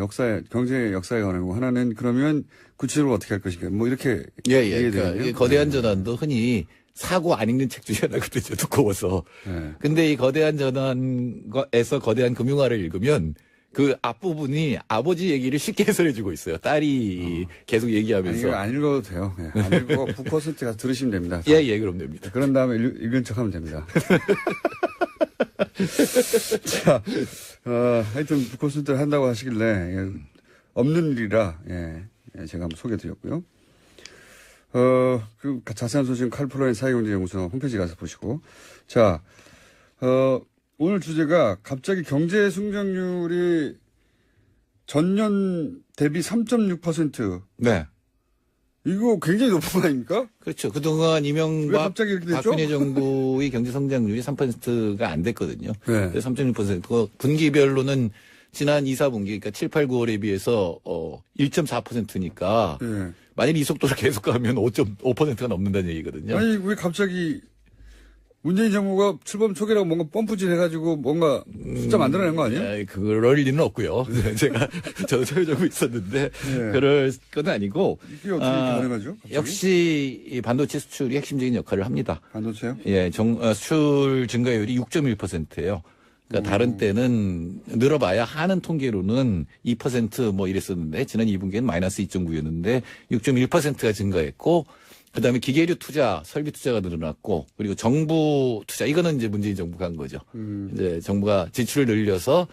경제 역사에 관한 거고 하나는 그러면 구체적으로 어떻게 할 것인가 뭐 이렇게 예. 그러니까 이 거대한 전환도 흔히 사고 안 읽는 책 중에 하나거든요. 두꺼워서. 네. 근데 이 거대한 전환에서 거대한 금융화를 읽으면 그 앞부분이 아버지 얘기를 쉽게 해설해주고 있어요. 딸이 계속 얘기하면서. 아니, 안 읽어도 돼요. 예. 안 읽고 북콘서트 가서 들으시면 됩니다. 예, 그럼 됩니다. 그런 다음에 읽은 척 하면 됩니다. 자, 하여튼 북콘서트를 한다고 하시길래 예, 없는 일이라 제가 한번 소개해드렸고요. 그 자세한 소식은 칼플라니 사회경제연구소 홈페이지 가서 보시고. 자, 오늘 주제가 갑자기 경제 성장률이 전년 대비 3.6%. 네. 이거 굉장히 높은 거 아닙니까? 그렇죠. 그동안 왜 이명박 갑자기 이렇게 됐죠? 박근혜 정부의 경제 성장률이 3%가 안 됐거든요. 네. 3.6%. 분기별로는 지난 2, 4분기, 그러니까 7, 8, 9월에 비해서 1.4%니까 네. 만일 이 속도를 계속 가면 5.5%가 넘는다는 얘기거든요. 아니, 왜 갑자기 문재인 정부가 출범 초기라고 뭔가 펌프질 해가지고 뭔가 숫자 만들어낸 거 아니에요? 그럴 리는 없고요. 저도 차유정부 있었는데 그럴 건 아니고 이게 어떻게 이렇게 가능하죠? 갑자기? 역시 이 반도체 수출이 핵심적인 역할을 합니다. 반도체요? 예, 수출 증가율이 6.1%예요. 그러니까 다른 때는 늘어봐야 하는 통계로는 2% 이랬었는데 지난 2분기에는 마이너스 2.9였는데 6.1%가 증가했고 그다음에 기계류 투자, 설비 투자가 늘어났고 그리고 정부 투자 이거는 이제 문재인 정부가 한 거죠. 이제 정부가 지출을 늘려서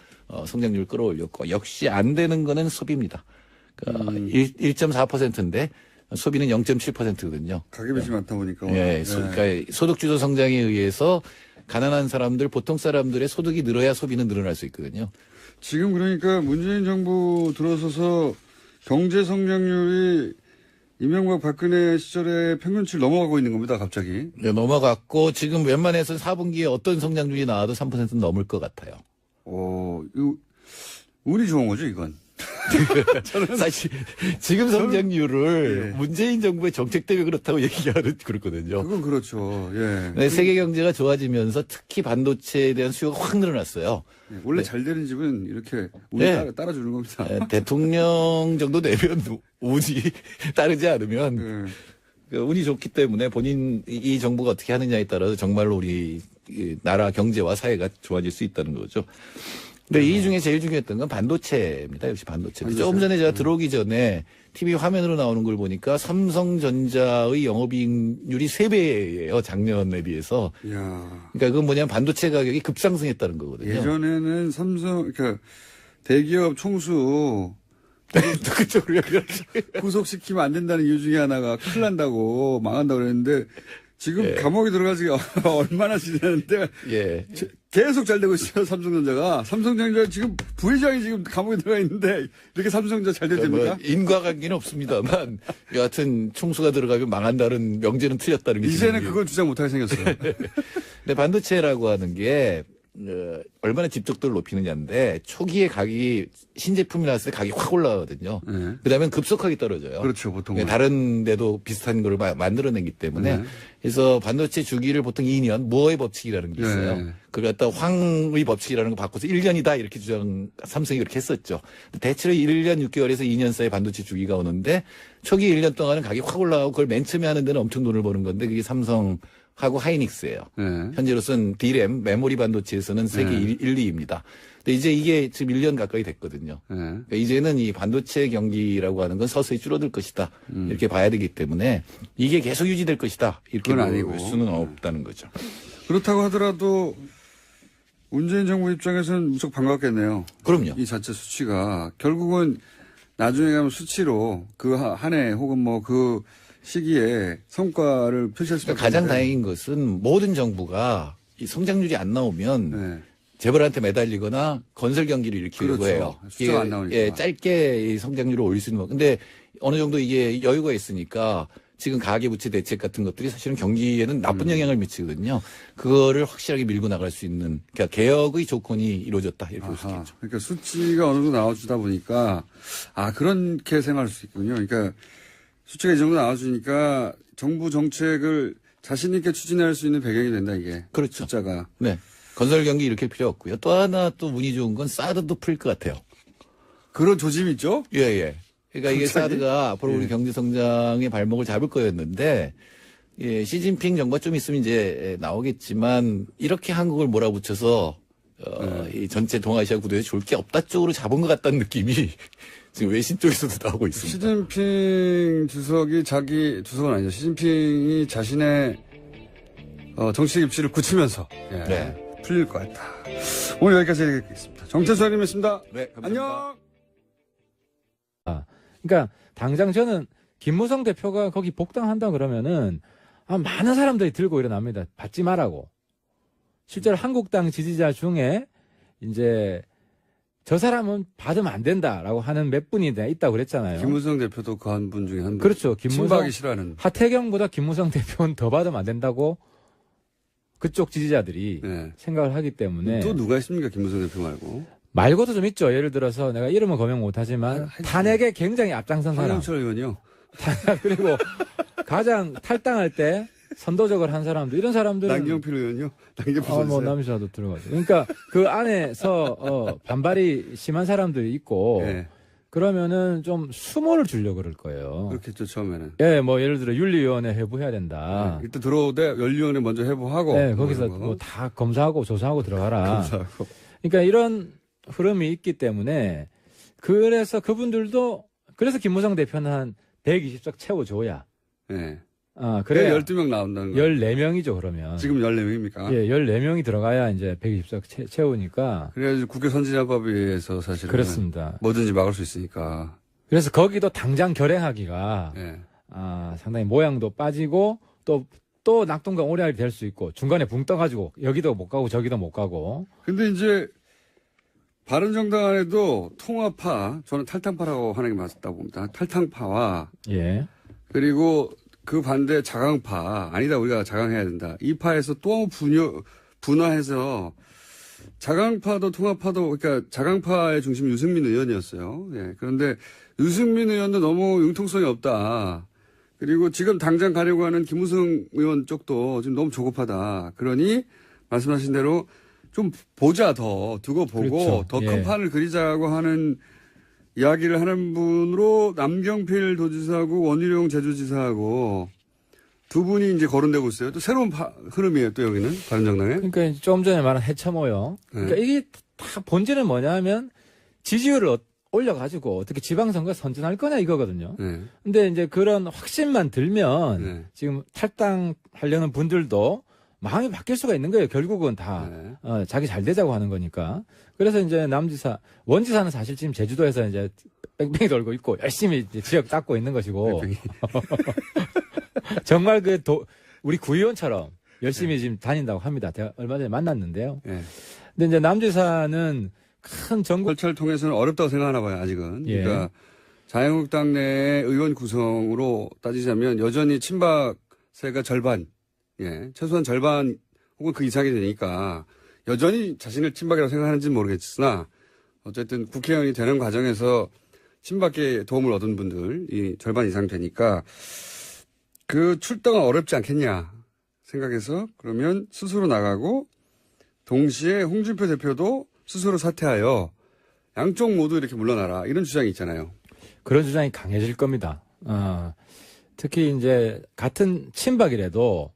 성장률을 끌어올렸고 역시 안 되는 거는 소비입니다. 그러니까 1.4%인데 소비는 0.7%거든요. 가계빚이 많다 보니까. 예, 그러니까 소득주도 성장에 의해서 가난한 사람들, 보통 사람들의 소득이 늘어야 소비는 늘어날 수 있거든요. 지금 그러니까 문재인 정부 들어서서 경제 성장률이 이명박 박근혜 시절에 평균치를 넘어가고 있는 겁니다, 갑자기. 네, 넘어갔고 지금 웬만해서는 4분기에 어떤 성장률이 나와도 3%는 넘을 것 같아요. 이거 운이 좋은 거죠, 이건. 사실 지금 성장률을 예. 문재인 정부의 정책 때문에 그렇다고 얘기하는 그렇거든요. 그건 그렇죠. 예. 네, 세계 경제가 좋아지면서 특히 반도체에 대한 수요가 확 늘어났어요. 원래 잘 되는 집은 이렇게 운이 네. 따라주는 겁니다. 대통령 정도 되면 운이 따르지 않으면 예. 그 운이 좋기 때문에 본인 이 정부가 어떻게 하느냐에 따라서 정말로 우리 이 나라 경제와 사회가 좋아질 수 있다는 거죠. 근데 이 중에 제일 중요했던 건 반도체입니다. 역시 반도체. 조금 전에 제가 들어오기 전에 TV 화면으로 나오는 걸 보니까 삼성전자의 영업이익률이 3배예요. 작년에 비해서. 이야. 그러니까 그건 뭐냐면 반도체 가격이 급상승했다는 거거든요. 예전에는 그러니까 대기업 총수 그렇죠. 구속시키면 안 된다는 이유 중에 하나가 큰일 난다고 망한다고 그랬는데 지금 감옥에 들어가지 얼마나 지났는데 예. 계속 잘 되고 있어요. 삼성전자가. 삼성전자 지금 부회장이 지금 감옥에 들어가 있는데 이렇게 삼성전자 잘 됩니까? 인과관계는 없습니다만 여하튼 총수가 들어가면 망한다는 명제는 틀렸다는 게 이제는 지금 그걸 주장 못하게 생겼어요. 근데 반도체라고 하는 게 얼마나 집적도를 높이느냐인데 초기에 가격이 신제품이 나왔을 때 가격이 확 올라가거든요. 네. 그다음에 급속하게 떨어져요. 그렇죠, 보통은. 다른 데도 비슷한 걸 만들어내기 때문에 네. 그래서 반도체 주기를 보통 2년 모어의 법칙이라는 게 있어요. 네. 그걸 갖다 황의 법칙이라는 거 바꿔서 1년이다 이렇게 삼성이 그렇게 했었죠. 대체로 1년 6개월에서 2년 사이 반도체 주기가 오는데 초기 1년 동안은 가격이 확 올라가고 그걸 맨 처음에 하는 데는 엄청 돈을 버는 건데 그게 삼성하고 하이닉스예요. 네. 현재로서는 D램 메모리 반도체에서는 세계 1, 2입니다. 근데 이제 이게 지금 1년 가까이 됐거든요. 네. 그러니까 이제는 이 반도체 경기라고 하는 건 서서히 줄어들 것이다. 이렇게 봐야 되기 때문에 이게 계속 유지될 것이다. 이렇게 그건 볼 아니고. 수는 없다는 거죠. 그렇다고 하더라도 문재인 정부 입장에서는 무척 반갑겠네요. 그럼요. 이 자체 수치가 결국은 나중에 가면 수치로 그 한 해 혹은 뭐 그 시기에 성과를 표시할 수밖에 그러니까 가장 없는데. 다행인 것은 모든 정부가 이 성장률이 안 나오면 네. 재벌한테 매달리거나 건설 경기를 일으키려고 그렇죠. 해요. 숫자가 안 나오니까. 예, 짧게 이 성장률을 올릴 수 있는 거. 근데 어느 정도 이게 여유가 있으니까 지금 가계부채 대책 같은 것들이 사실은 경기에는 나쁜 영향을 미치거든요. 그거를 확실하게 밀고 나갈 수 있는 그러니까 개혁의 조건이 이루어졌다 이렇게 볼 수 아하. 있겠죠. 그러니까 수치가 어느 정도 나와주다 보니까 그렇게 생각할 수 있군요. 그러니까 수치가 이 정도 나와주니까 정부 정책을 자신 있게 추진할 수 있는 배경이 된다 이게. 그렇죠. 숫자가. 네. 건설 경기 일으킬 필요 없고요. 또 하나 또 운이 좋은 건 사드도 풀릴 것 같아요. 그런 조짐이 있죠? 예, 예. 그러니까 이게 갑자기? 사드가 앞으로 우리 예. 경제 경제 성장의 발목을 잡을 거였는데, 예, 시진핑 정부가 좀 있으면 이제 나오겠지만, 이렇게 한국을 몰아붙여서, 이 전체 동아시아 구도에 좋을 게 없다 쪽으로 잡은 것 같다는 느낌이 지금 외신 쪽에서도 나오고 있습니다. 시진핑 주석은 아니죠. 시진핑이 자신의 정치적 입지를 굳히면서 예, 네. 풀릴 것 같다. 오늘 여기까지 하겠습니다. 정태수 의원님이었습니다. 네, 감사합니다. 안녕. 그러니까 당장 저는 김무성 대표가 거기 복당한다 그러면은 많은 사람들이 들고 일어납니다. 받지 말라고. 실제로 한국당 지지자 중에 이제 저 사람은 받으면 안 된다라고 하는 몇 분이 있다고 그랬잖아요. 김무성 대표도 그 한 분 중에 한 분. 그렇죠. 김무성 친박이 싫어하는. 하태경보다 김무성 대표는 더 받으면 안 된다고 그쪽 지지자들이 네. 생각을 하기 때문에 또 누가 있습니까? 김무성 대표 말고. 말고도 좀 있죠. 예를 들어서 내가 이름은 거명 못하지만 탄핵에 굉장히 앞장선 사람. 황영철 의원이요. 그리고 가장 탈당할 때 선도적을 한 사람들 이런 사람들은 남경필 의원요? 남경필 선수. 뭐 남이사도 들어가죠. 그러니까 그 안에서 반발이 심한 사람들이 있고 예. 그러면은 좀 수모를 주려고 그럴 거예요. 그렇겠죠, 처음에는. 예, 뭐 예를 들어 윤리위원회 회부해야 된다. 일단 들어오되 연리위원회 먼저 해부하고. 예, 거기서 뭐 다 검사하고 조사하고 들어가라. 감사하고. 그러니까 이런 흐름이 있기 때문에 그래서 그분들도 그래서 김무성 대표는 한 120석 채워줘야. 예. 그래 그래 12명 나온다는 거예요. 14명이죠, 그러면. 지금 14명입니까? 예, 14명이 들어가야 이제 120석 채우니까. 그래야지 국회 선진화법에 의해서 사실은. 그렇습니다. 뭐든지 막을 수 있으니까. 그래서 거기도 당장 결행하기가 예. 상당히 모양도 빠지고 또 낙동강 오래알이 될 수 있고 중간에 붕 떠가지고 여기도 못 가고 저기도 못 가고. 근데 이제 바른정당 안에도 통합파, 저는 탈당파라고 하는 게 맞다고 봅니다. 탈당파와 예. 그리고 그 반대 자강파, 아니다 우리가 자강해야 된다. 이 파에서 또 분화해서 자강파도 통합파도 그러니까 자강파의 중심은 유승민 의원이었어요. 예. 그런데 유승민 의원도 너무 융통성이 없다. 그리고 지금 당장 가려고 하는 김무성 의원 쪽도 지금 너무 조급하다. 그러니 말씀하신 대로 좀 보자 더 두고 보고 그렇죠. 더 큰 예. 판을 그리자고 하는 이야기를 하는 분으로 남경필 도지사하고 원희룡 제주지사하고 두 분이 이제 거론되고 있어요. 또 새로운 흐름이에요. 또 여기는 바른정당에. 그러니까 이제 좀 전에 말한 해처모요. 그러니까 이게 다 본질은 뭐냐면 지지율을 올려가지고 어떻게 지방선거 선전할 거냐 이거거든요. 네. 근데 이제 그런 확신만 들면 네. 지금 탈당하려는 분들도 마음이 바뀔 수가 있는 거예요. 결국은 다 네. 자기 잘 되자고 하는 거니까. 그래서 이제 남지사, 원지사는 사실 지금 제주도에서 이제 뺑뺑이 돌고 있고 열심히 이제 지역 닦고 있는 것이고. 정말 우리 구의원처럼 열심히 지금 다닌다고 합니다. 제가 얼마 전에 만났는데요. 네. 근데 이제 남지사는 큰 전국 절차를 통해서는 어렵다고 생각하나 봐요. 아직은. 예. 그러니까 자유한국당 내 의원 구성으로 따지자면 여전히 친박세가 절반, 예, 최소한 절반 혹은 그 이상이 되니까 여전히 자신을 친박이라고 생각하는지는 모르겠으나 어쨌든 국회의원이 되는 과정에서 친박계 도움을 얻은 분들이 절반 이상 되니까 그 출당은 어렵지 않겠냐 생각해서 그러면 스스로 나가고 동시에 홍준표 대표도 스스로 사퇴하여 양쪽 모두 이렇게 물러나라 이런 주장이 있잖아요. 그런 주장이 강해질 겁니다. 특히 이제 같은 친박이라도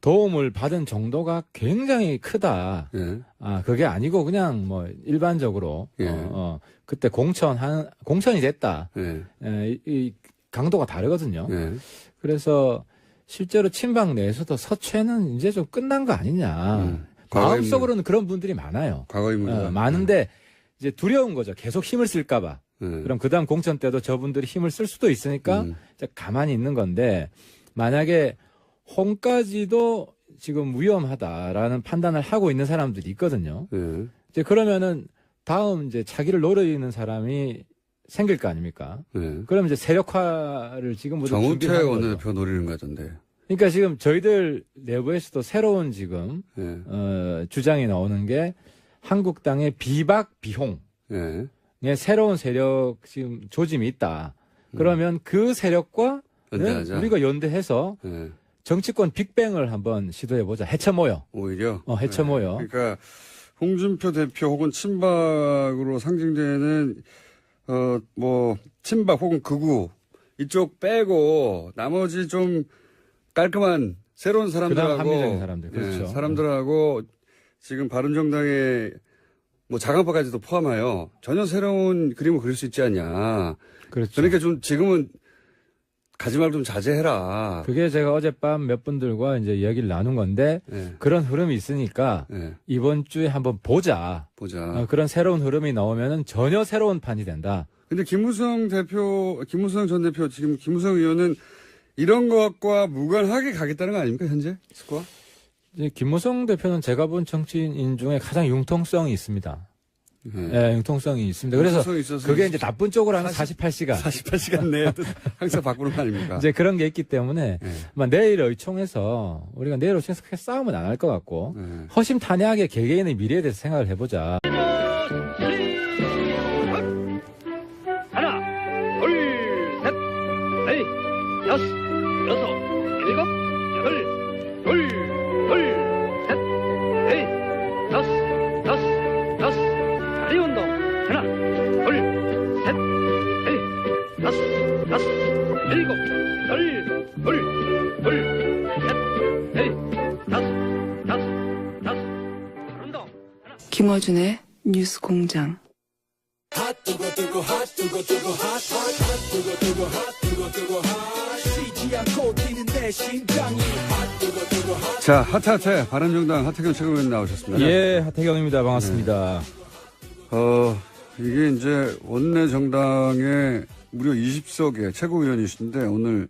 도움을 받은 정도가 굉장히 크다. 예. 그게 아니고 그냥 뭐 일반적으로 예. 그때 공천이 됐다. 예. 이 강도가 다르거든요. 예. 그래서 실제로 친박 내에서도 서체는 이제 좀 끝난 거 아니냐. 마음속으로는 그런 분들이 많아요. 과거 인물. 많은데 이제 두려운 거죠. 계속 힘을 쓸까봐. 그럼 그다음 공천 때도 저분들이 힘을 쓸 수도 있으니까 이제 가만히 있는 건데 만약에 홍까지도 지금 위험하다라는 판단을 하고 있는 사람들이 있거든요. 예. 이제 그러면은 다음 이제 차기를 노리는 사람이 생길 거 아닙니까? 예. 그럼 이제 세력화를 지금부터 정우택 준비하는 거죠. 원내대표 노리는 거 같던데. 그러니까 지금 저희들 내부에서도 새로운 지금 예. 주장이 나오는 게 한국당의 비박 비홍의 예. 새로운 세력 지금 조짐이 있다. 그러면 그 세력과 연대하자. 우리가 연대해서 예. 정치권 빅뱅을 한번 시도해보자. 해쳐모여. 오히려. 해쳐모여. 그러니까 홍준표 대표 혹은 친박으로 상징되는 뭐 친박 혹은 극우 이쪽 빼고 나머지 좀 깔끔한 새로운 사람들하고 그다음 합리적인 사람들. 그렇죠. 예, 사람들하고 지금 바른정당의 뭐 자강파까지도 포함하여 전혀 새로운 그림을 그릴 수 있지 않냐. 그렇죠. 그러니까 좀 지금은 가지 말고 좀 자제해라. 그게 제가 어젯밤 몇 분들과 이제 이야기를 나눈 건데 예. 그런 흐름이 있으니까 예. 이번 주에 한번 보자. 그런 새로운 흐름이 나오면은 전혀 새로운 판이 된다. 근데 김무성 전 대표, 지금 김무성 의원은 이런 것과 무관하게 가겠다는 거 아닙니까, 현재? 스코어? 이제 김무성 대표는 제가 본 정치인 중에 가장 융통성이 있습니다. 예, 융통성이 있습니다. 그래서 그게 이제 나쁜 쪽으로 하면 48시간. 48시간 내에 항상 바꾸는 거 아닙니까? 이제 그런 게 있기 때문에 아마 내일 의총에서 우리가 내일 의총에서 크게 싸움은 안 할 것 같고 허심탄회하게 개개인의 미래에 대해서 생각을 해보자. 하나, 둘, 셋, 넷, 다섯, 여섯, 일곱, 다섯, 일곱, 열, 둘, 셋, 넷, 다섯. 운동. 김어준의 뉴스 공장. 자, 하트하트 바른정당 하태경 최고위원 나오셨습니다. 예, 하태경입니다. 반갑습니다. 이게 이제 원내 정당의 무려 20석의 최고위원이신데 오늘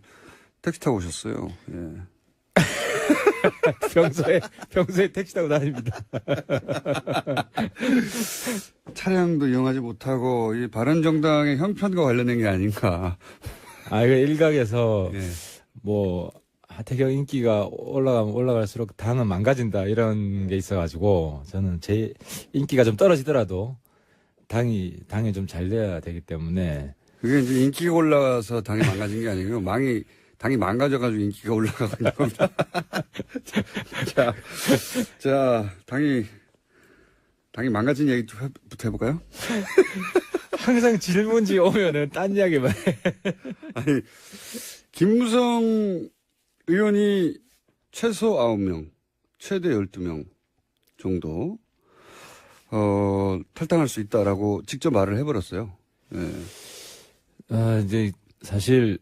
택시 타고 오셨어요. 예. 평소에 택시 타고 다닙니다. 차량도 이용하지 못하고 이 바른정당의 형편과 관련된 게 아닌가. 아, 이거 일각에서 예. 뭐 하태경 인기가 올라가면 올라갈수록 당은 망가진다 이런 게 있어가지고 저는 제 인기가 좀 떨어지더라도 당이 좀 잘 돼야 되기 때문에 그게 이제 인기가 올라가서 당이 망가진 게 아니고요. 당이 망가져가지고 인기가 올라가고 있는 겁니다. 자, 당이 망가진 얘기부터 해볼까요? 항상 질문지 오면은 딴 이야기만 해. 아니, 김무성 의원이 최소 9명, 최대 12명 정도, 탈당할 수 있다라고 직접 말을 해버렸어요. 예. 이제 사실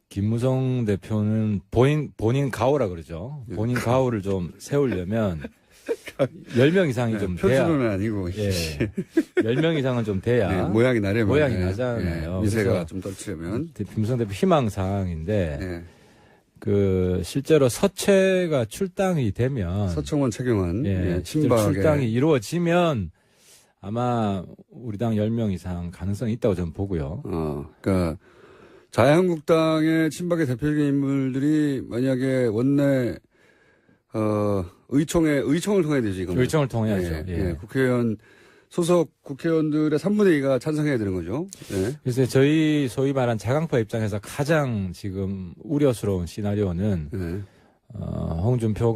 김무성 대표는 본인 가오라 그러죠. 본인 가오를 좀 세우려면 10명 이상이 좀 돼야. 표준어는 아니고. 예. 10명 이상은 좀 돼야. 네, 모양이 나려면. 모양이 나잖아요. 미세가 좀 떨치려면. 김무성 대표 희망 사항인데, 예. 실제로 서채가 출당이 되면. 서청원 최경환. 예. 친박에. 출당이 이루어지면 아마 우리 당 10명 이상 가능성이 있다고 저는 보고요. 그러니까 자유한국당의 친박의 대표적인 인물들이 만약에 원내 의총을 통해야 되지, 이거는. 의총을 통해야죠. 예, 예. 국회의원, 소속 국회의원들의 3분의 2가 찬성해야 되는 거죠. 예. 그래서 저희 소위 말한 자강파 입장에서 가장 지금 우려스러운 시나리오는, 예. 홍준표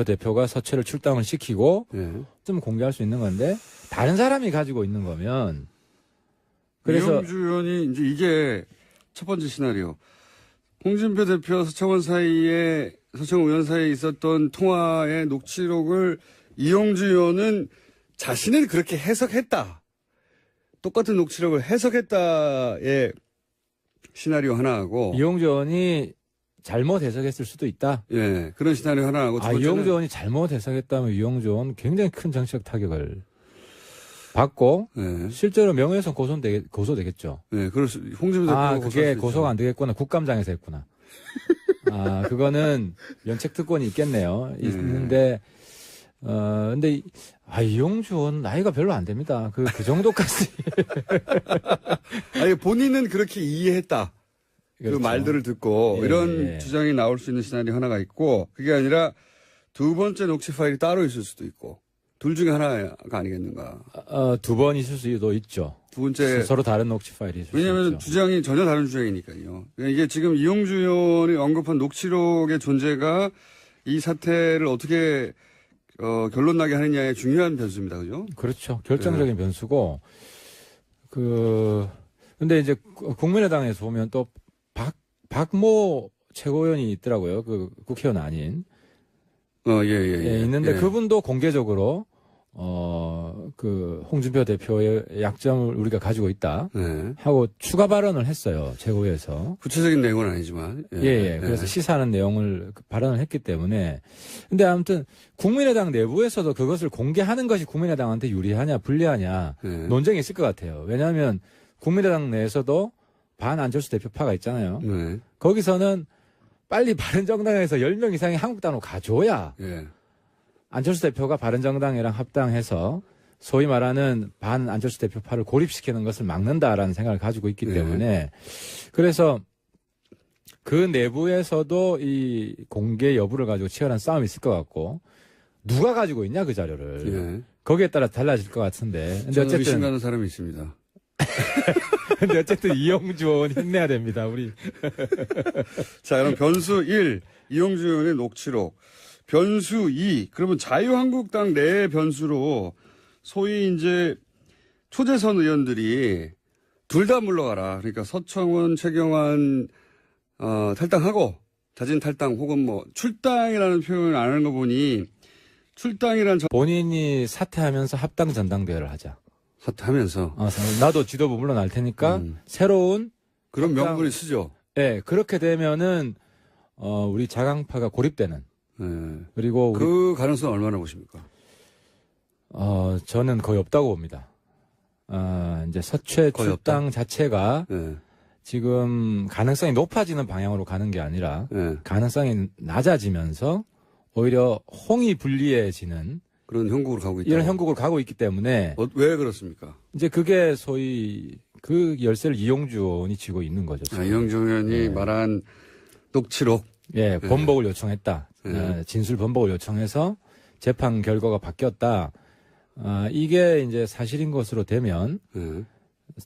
대표가 서체를 출당을 시키고, 예. 좀 공개할 수 있는 건데, 다른 사람이 가지고 있는 거면, 그래서. 이용주 의원이 이제 이게 첫 번째 시나리오. 홍준표 대표와 서청원 의원 사이에 있었던 통화의 녹취록을 이용주 의원은 자신은 그렇게 해석했다. 똑같은 녹취록을 해석했다의 시나리오 하나하고. 이용주 의원이 잘못 해석했을 수도 있다. 예, 그런 시나리오 하나하고. 이용주 의원이 잘못 해석했다면 이용주 의원은 굉장히 큰 정치적 타격을 받고, 예. 실제로 명예훼손 고소되겠죠. 네, 홍준표 대표가 그게 고소가 안 되겠구나. 국감장에서 했구나. 그거는 면책 특권이 있겠네요. 있는데, 근데, 이용주 의원 나이가 별로 안 됩니다. 그 정도까지. 아니, 본인은 그렇게 이해했다. 그렇죠. 그 말들을 듣고, 예, 이런 예. 주장이 나올 수 있는 시나리오 하나가 있고, 그게 아니라 두 번째 녹취 파일이 따로 있을 수도 있고, 둘 중에 하나가 아니겠는가. 두 번 있을 수도 있죠. 두 번째. 서로 다른 녹취 파일이 있을 수 왜냐하면 있죠. 주장이 전혀 다른 주장이니까요. 그러니까 이게 지금 이용주 의원이 언급한 녹취록의 존재가 이 사태를 어떻게 결론 나게 하느냐의 중요한 변수입니다. 그죠? 그렇죠. 결정적인 변수고, 근데 이제 국민의당에서 보면 또 박모 최고위원이 있더라고요. 그 국회의원 아닌. 예. 있는데 예. 그분도 공개적으로 홍준표 대표의 약점을 우리가 가지고 있다 네. 하고 추가 발언을 했어요. 최고위에서. 구체적인 내용은 아니지만. 예. 그래서 시사하는 내용을 발언을 했기 때문에. 근데 아무튼 국민의당 내부에서도 그것을 공개하는 것이 국민의당한테 유리하냐 불리하냐 논쟁이 있을 것 같아요. 왜냐하면 국민의당 내에서도 반 안철수 대표파가 있잖아요. 네. 거기서는 빨리 바른정당에서 10명 이상이 한국당으로 가줘야 안철수 대표가 바른정당이랑 합당해서 소위 말하는 반 안철수 대표파를 고립시키는 것을 막는다라는 생각을 가지고 있기 때문에 그래서 그 내부에서도 이 공개 여부를 가지고 치열한 싸움이 있을 것 같고 누가 가지고 있냐 그 자료를 거기에 따라 달라질 것 같은데 근데 어쨌든 의심 가는 사람이 있습니다. 근데 어쨌든 이용주 의원 힘내야 됩니다. 우리. 자, 그럼 변수 1 이용주 의원의 녹취록. 변수 2 그러면 자유한국당 내 변수로 소위 이제 초재선 의원들이 둘 다 물러가라. 그러니까 서청원, 최경환 탈당하고 자진 탈당 혹은 뭐 출당이라는 표현을 안 하는 거 보니 출당이라는 본인이 사퇴하면서 합당 전당대회를 하자. 사퇴하면서 나도 지도부 물러날 테니까 새로운 그런 합당- 명분을 쓰죠. 네, 그렇게 되면은 우리 자강파가 고립되는 네. 그리고 우리 그 가능성 얼마나 보십니까? 저는 거의 없다고 봅니다. 이제 서최 거의 출당 자체가 네. 지금 가능성이 높아지는 방향으로 가는 게 아니라 네. 가능성이 낮아지면서 오히려 홍이 불리해지는 그런 형국으로 가고 있다. 이런 형국을 가고 있기 때문에 왜 그렇습니까? 이제 그게 소위 그 열쇠를 이용주 의원이 쥐고 있는 거죠. 지금. 이영주 의원이 네. 말한 녹취록. 예, 번복을 요청했다. 네. 진술 번복을 요청해서 재판 결과가 바뀌었다. 이게 이제 사실인 것으로 되면 네.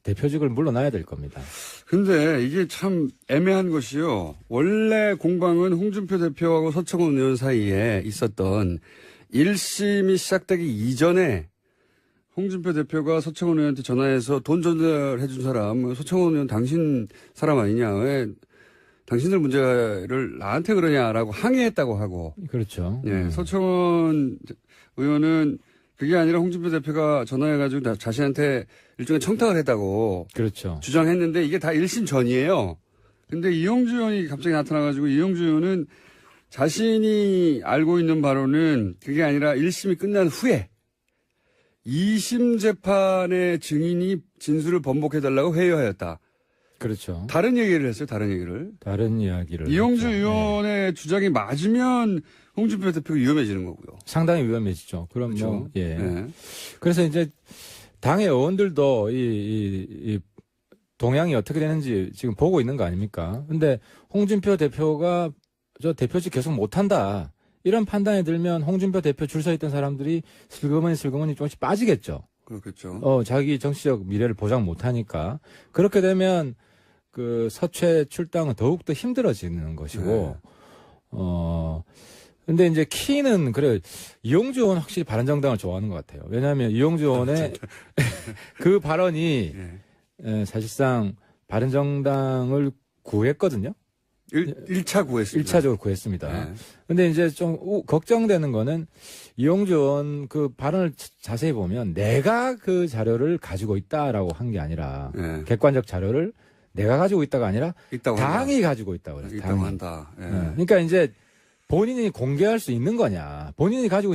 대표직을 물러나야 될 겁니다. 근데 이게 참 애매한 것이요. 원래 공방은 홍준표 대표하고 서청원 의원 사이에 있었던 1심이 시작되기 이전에 홍준표 대표가 서청원 의원한테 전화해서 돈 전달해 준 사람, 서청원 의원 당신 사람 아니냐, 왜 당신들 문제를 나한테 그러냐라고 항의했다고 하고, 그렇죠. 예, 서청원 의원은 그게 아니라 홍준표 대표가 전화해가지고 자신한테 일종의 청탁을 했다고 그렇죠. 주장했는데 이게 다 1심 전이에요. 근데 이용주 의원이 갑자기 나타나가지고 이용주 의원은 자신이 알고 있는 바로는 그게 아니라 1심이 끝난 후에 2심 재판의 증인이 진술을 번복해달라고 회유하였다. 그렇죠. 다른 얘기를 했어요, 다른 얘기를. 다른 이야기를. 이용주 했죠. 의원의 주장이 맞으면 홍준표 대표가 위험해지는 거고요. 상당히 위험해지죠. 그럼 그렇죠. 뭐, 예. 네. 그래서 이제 당의 의원들도 이 동향이 어떻게 되는지 지금 보고 있는 거 아닙니까? 근데 홍준표 대표가 저 대표직 계속 못한다. 이런 판단이 들면 홍준표 대표 줄 서 있던 사람들이 슬그머니 조금씩 빠지겠죠. 그렇겠죠. 자기 정치적 미래를 보장 못하니까. 그렇게 되면 그 서최 출당은 더욱더 힘들어지는 것이고, 근데 이제 키는 그래 이용주 의원 확실히 바른정당을 좋아하는 것 같아요. 왜냐하면 이용주 의원의 그 발언이 사실상 바른정당을 구했거든요. 1차 구했습니다. 1차적으로 구했습니다. 네. 근데 이제 좀 걱정되는 거는 이용주 의원 그 발언을 자세히 보면 내가 그 자료를 가지고 있다라고 한 게 아니라 네. 객관적 자료를 내가 가지고 있다가 아니라 있다고 당이 한다. 가지고 있다고 그래요. 있다고 한다. 예. 그러니까 이제 본인이 공개할 수 있는 거냐. 본인이 가지고